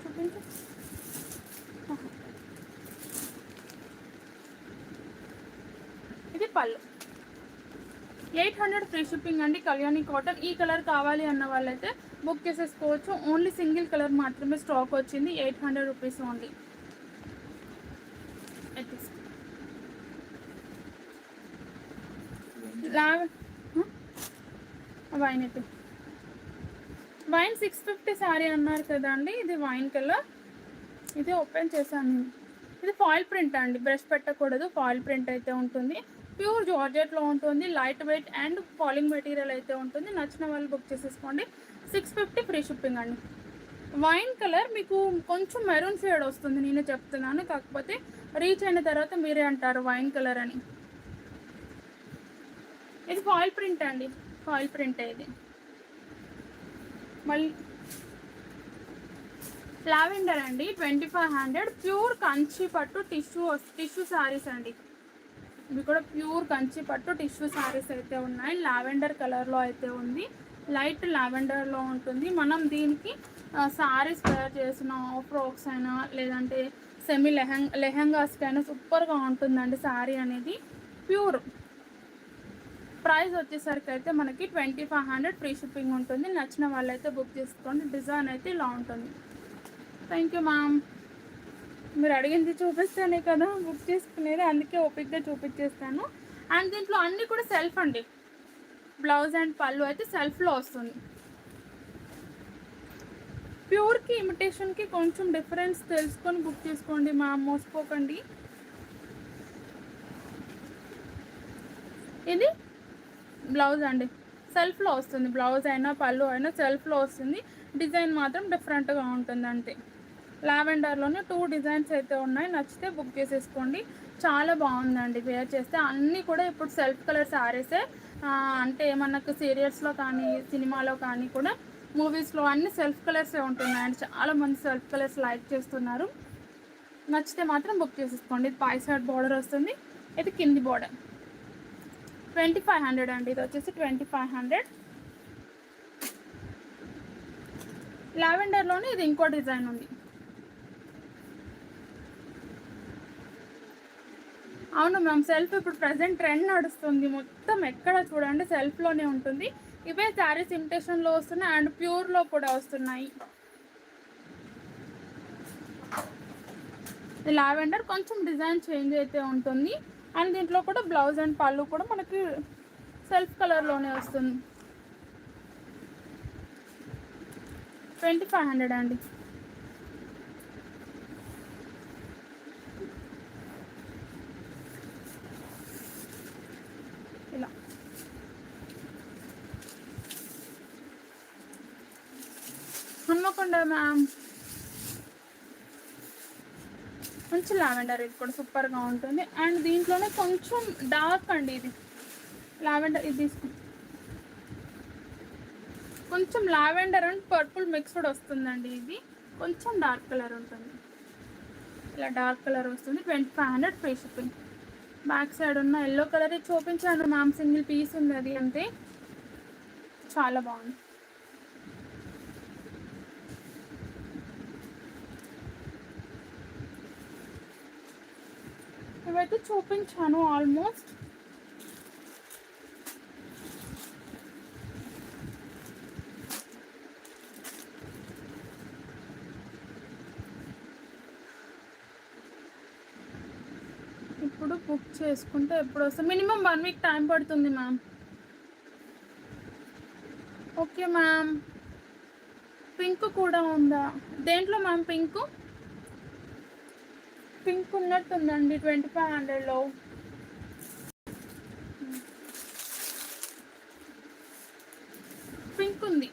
Speaker 1: చూపించు. 800 ఫ్రీ షిప్పింగ్ అండి. కళ్యాణి కాటన్. ఈ కలర్ కావాలి అన్న వాళ్ళైతే బుక్ చేసేసుకోవచ్చు. ఓన్లీ సింగిల్ కలర్ మాత్రమే స్టాక్ వచ్చింది. 800 రూపీస్ ఓన్లీ. వైన్ అయితే వైన్ 650 శారీ అన్నారు కదా అండి. ఇది వైన్ కలర్. ఇది ఓపెన్ చేశాను. ఇది ఫాయిల్ ప్రింట్ అండి. బ్రష్ పెట్టకూడదు. ఫాయిల్ ప్రింట్ అయితే ఉంటుంది. ప్యూర్ జార్జెట్లో ఉంటుంది. Light weight and falling material అయితే ఉంటుంది. నచ్చిన వాళ్ళు బుక్ చేసేసుకోండి. 650 ఫ్రీ షిప్పింగ్ అండి. వైన్ కలర్ మీకు కొంచెం మెరూన్ షేడ్ వస్తుంది, నేనే చెప్తున్నాను. కాకపోతే రీచ్ అయిన తర్వాత మీరే అంటారు వైన్ కలర్ అని. ఇది ఫాయిల్ ప్రింట్ అండి. ఫాయిల్ ప్రింట్ ఇది. మళ్ళీ లావెండర్ అండి. 2500 ప్యూర్ కంచి పట్టు టిష్యూ శారీస్ అండి. ఇవి కూడా ప్యూర్ కంచి పట్టు టిష్యూ శారీస్ అయితే ఉన్నాయి. లావెండర్ కలర్లో అయితే ఉంది. లైట్ లావెండర్లో ఉంటుంది. మనం దీనికి శారీస్ తయారు చేసిన ఫ్రాక్స్ అయినా లేదంటే సెమీ లెహంగాస్కి అయినా సూపర్గా ఉంటుందండి శారీ అనేది. ప్యూర్. ప్రైస్ వచ్చేసరికి అయితే మనకి 2500 ఫ్రీ షిప్పింగ్ ఉంటుంది. నచ్చిన వాళ్ళైతే బుక్ చేసుకోండి. డిజైన్ అయితే ఇలా ఉంటుంది. Thank you ma'am. మీరు అడిగింది చూపిస్తేనే కదా బుక్ చేసుకునేది, అందుకే ఓపిక్గా చూపించేస్తాను. అండ్ దీంట్లో అన్నీ కూడా సెల్ఫ్ అండి. బ్లౌజ్ అండ్ పళ్ళు అయితే సెల్ఫ్లో వస్తుంది. ప్యూర్కి ఇమిటేషన్కి కొంచెం డిఫరెన్స్ తెలుసుకొని బుక్ చేసుకోండి మ్యామ్, మోసపోకండి. ఇది బ్లౌజ్ అండి. సెల్ఫ్లో వస్తుంది. బ్లౌజ్ అయినా పళ్ళు అయినా సెల్ఫ్లో వస్తుంది. డిజైన్ మాత్రం డిఫరెంట్గా ఉంటుంది అంతే. లావెండర్లోనే 2 డిజైన్స్ అయితే ఉన్నాయి. నచ్చితే బుక్ చేసేసుకోండి. చాలా బాగుందండి వేర్ చేస్తే. అన్నీ కూడా ఇప్పుడు సెల్ఫ్ కలర్ శారీసే. అంటే మనకు సీరియల్స్లో కానీ సినిమాలో కానీ కూడా మూవీస్లో అన్ని సెల్ఫ్ కలర్సే ఉంటున్నాయండి. చాలామంది సెల్ఫ్ కలర్స్ లైక్ చేస్తున్నారు. నచ్చితే మాత్రం బుక్ చేసేసుకోండి. ఇది పై సైడ్ బార్డర్ వస్తుంది. ఇది కింది బార్డర్. 2500 అండి. ఇది వచ్చేసి 2500. లావెండర్లోనే ఇది ఇంకో డిజైన్ ఉంది. అవును మ్యామ్, సెల్ఫ్ ఇప్పుడు ప్రజెంట్ ట్రెండ్ నడుస్తుంది. మొత్తం ఎక్కడ చూడండి సెల్ఫ్లోనే ఉంటుంది. ఇవే శారీస్ ఇమిటేషన్లో వస్తున్నాయి అండ్ ప్యూర్లో కూడా వస్తున్నాయి. లావెండర్ కొంచెం డిజైన్ చేంజ్ అయితే ఉంటుంది. అండ్ దీంట్లో కూడా బ్లౌజ్ అండ్ పళ్ళు కూడా మనకి సెల్ఫ్ కలర్లోనే వస్తుంది. 2500 అండి. ఇలా హన్మకొండ మ్యామ్. మంచి లావెండర్. ఇది కూడా సూపర్గా ఉంటుంది. అండ్ దీంట్లోనే కొంచెం డార్క్ అండి. ఇది లావెండర్. ఇది తీసుకో. కొంచెం లావెండర్ అండ్ పర్పుల్ మిక్స్డ్ వస్తుందండి. ఇది కొంచెం డార్క్ కలర్ ఉంటుంది. ఇలా డార్క్ కలర్ వస్తుంది. 2500 ఫ్రీ షిప్పింగ్. బ్యాక్ సైడ్ ఉన్న ఎల్లో కలర్ చూపించాను మ్యామ్. సింగిల్ పీస్ ఉంది అది అంతే. చాలా బాగుంది. ఇవైతే చూపించాను ఆల్మోస్ట్. ఇప్పుడు బుక్ చేసుకుంటే ఎప్పుడు వస్తుంది? మినిమం 1 వీక్ టైం పడుతుంది మ్యామ్. Okay ma'am. పింక్ కూడా ఉందా? దేంట్లో మ్యామ్ పింక్? పింక్ ఉన్నట్టుందండి 2500లో. పింక్ ఉంది.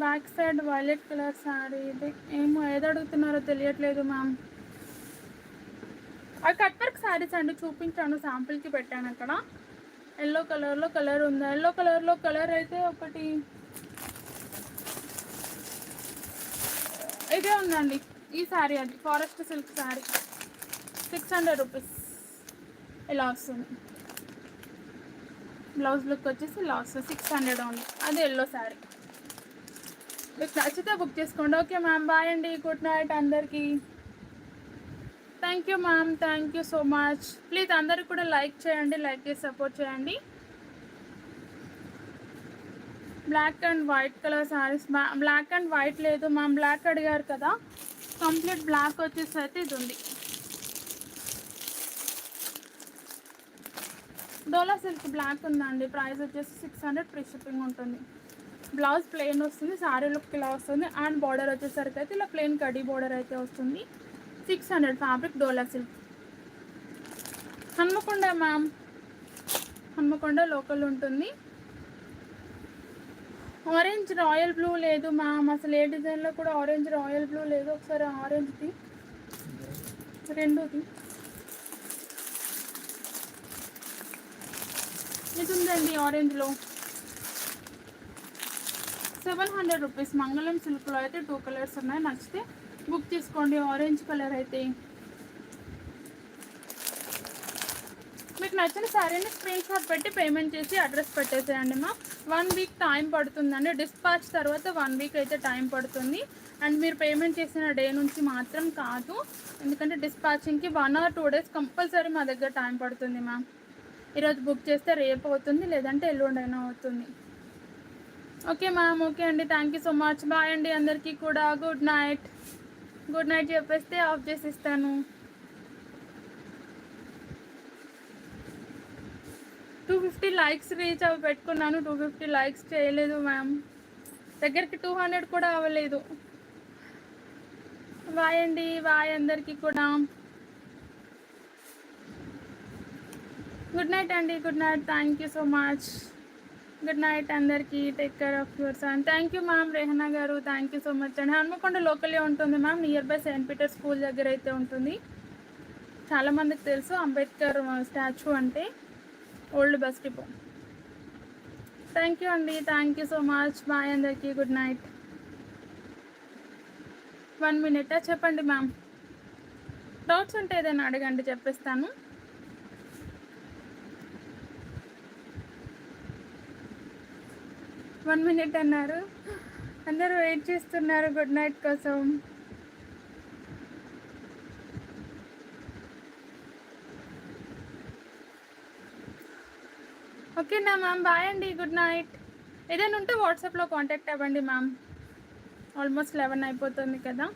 Speaker 1: Back side violet colour sari. ఇది ఏమో ఏది అడుగుతున్నారో తెలియట్లేదు మ్యామ్. అవి కట్ వర్క్ శారీస్ అండి. చూపించాను, శాంపుల్కి పెట్టాను అక్కడ. ఎల్లో కలర్లో కలర్ ఉందా? ఎల్లో కలర్లో కలర్ అయితే ఒకటి ఇదే ఉందండి. ఈ శారీ అది ఫారెస్ట్ సిల్క్ శారీ. 600 రూపీస్. ఇలా వస్తుంది. బ్లౌజ్ లుక్ వచ్చేసి ఇలా వస్తుంది. 600 ఉంది. అది ఎల్లో శారీ. మీకు నచ్చితే బుక్ చేసుకోండి. ఓకే మ్యామ్, బాయ్ అండి. గుడ్ నైట్ అందరికీ. Thank thank you ma'am, thank you so much. Please అందరూ కూడా లైక్ చేయండి, లైక్ చేసి సపోర్ట్ చేయండి. Black and white colour saris. Black and white లేదు మ్యామ్, బ్లాక్ అడిగారు కదా, కంప్లీట్ బ్లాక్ వచ్చేసి అయితే ఇది ఉంది. డోలా సిల్క్ బ్లాక్ ఉందండి, ప్రైస్ వచ్చేసి 600 ఫ్రీ షిప్పింగ్ ఉంటుంది. బ్లౌజ్ ప్లెయిన్ వస్తుంది, శారీ లుక్ ఇలా వస్తుంది, అండ్ బార్డర్ వచ్చేసరికి అయితే ఇలా ప్లెయిన్ కడీ బార్డర్ అయితే వస్తుంది. 600 fabric dola silk. Hanamkonda ma'am, Hanamkonda local ఉంటుంది. ఆరెంజ్ రాయల్ బ్లూ లేదు మ్యామ్, అసలు ఏ డిజైన్లో కూడా ఆరెంజ్ రాయల్ బ్లూ లేదు. ఒకసారి ఆరెంజ్ది రెండుది ఇది ఉందండి ఆరెంజ్లో. 700 రూపీస్. మంగళం సిల్క్లో అయితే 2 కలర్స్ ఉన్నాయి, నచ్చితే బుక్ చేసుకోండి. ఆరెంజ్ కలర్ అయితే మీకు నచ్చిన శారీని స్క్రీన్ షాట్ పెట్టి పేమెంట్ చేసి అడ్రస్ పెట్టేసేయండి మా. 1 వీక్ టైం పడుతుందండి, డిస్పాచ్ తర్వాత 1 వీక్ అయితే టైం పడుతుంది. అండ్ మీరు పేమెంట్ చేసిన డే నుంచి మాత్రం కాదు, ఎందుకంటే డిస్పాచింగ్కి 1 or 2 days కంపల్సరీ మా దగ్గర టైం పడుతుంది మ్యామ్. ఈరోజు బుక్ చేస్తే రేపు అవుతుంది, లేదంటే ఎల్లుండైనా అవుతుంది. ఓకే మ్యామ్, ఓకే అండి, thank you so much. Bye అండి అందరికీ కూడా. Good night. గుడ్ నైట్ చెప్పేస్తే ఆఫ్ చేసి ఇస్తాను. 250 లైక్స్ రీచ్ అవి పెట్టుకున్నాను, 250 లైక్స్ చేయలేదు మ్యామ్, దగ్గరికి 200 కూడా అవ్వలేదు. బాయ్ అండి, బాయ్ అందరికీ కూడా. గుడ్ నైట్ అండి, good night, thank you so much. Good night అందరికీ, take care of your son. Thank you ma'am Rehana garu, thank you so much అండి. హన్మకొండ లోకలే ఉంటుంది ma'am, near by saint Peter school దగ్గర అయితే ఉంటుంది. చాలామందికి తెలుసు అంబేద్కర్ స్టాచ్యూ అంటే, old bus depot. Thank you అండి, thank you so much. Bye అందరికీ, గుడ్ నైట్. 1 minute చెప్పండి మ్యామ్, డౌట్స్ ఉంటే ఏదైనా అడగండి, చెప్పేస్తాను. వన్ మినిట్ అన్నారు, అందరూ వెయిట్ చేస్తున్నారు గుడ్ నైట్ కోసం. ఓకేనా మ్యామ్, బాయ్ అండి, గుడ్ నైట్. ఏదైనా ఉంటే వాట్సాప్లో కాంటాక్ట్ అవ్వండి మ్యామ్. ఆల్మోస్ట్ 11 అయిపోతుంది కదా.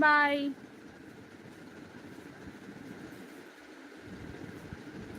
Speaker 1: బాయ్.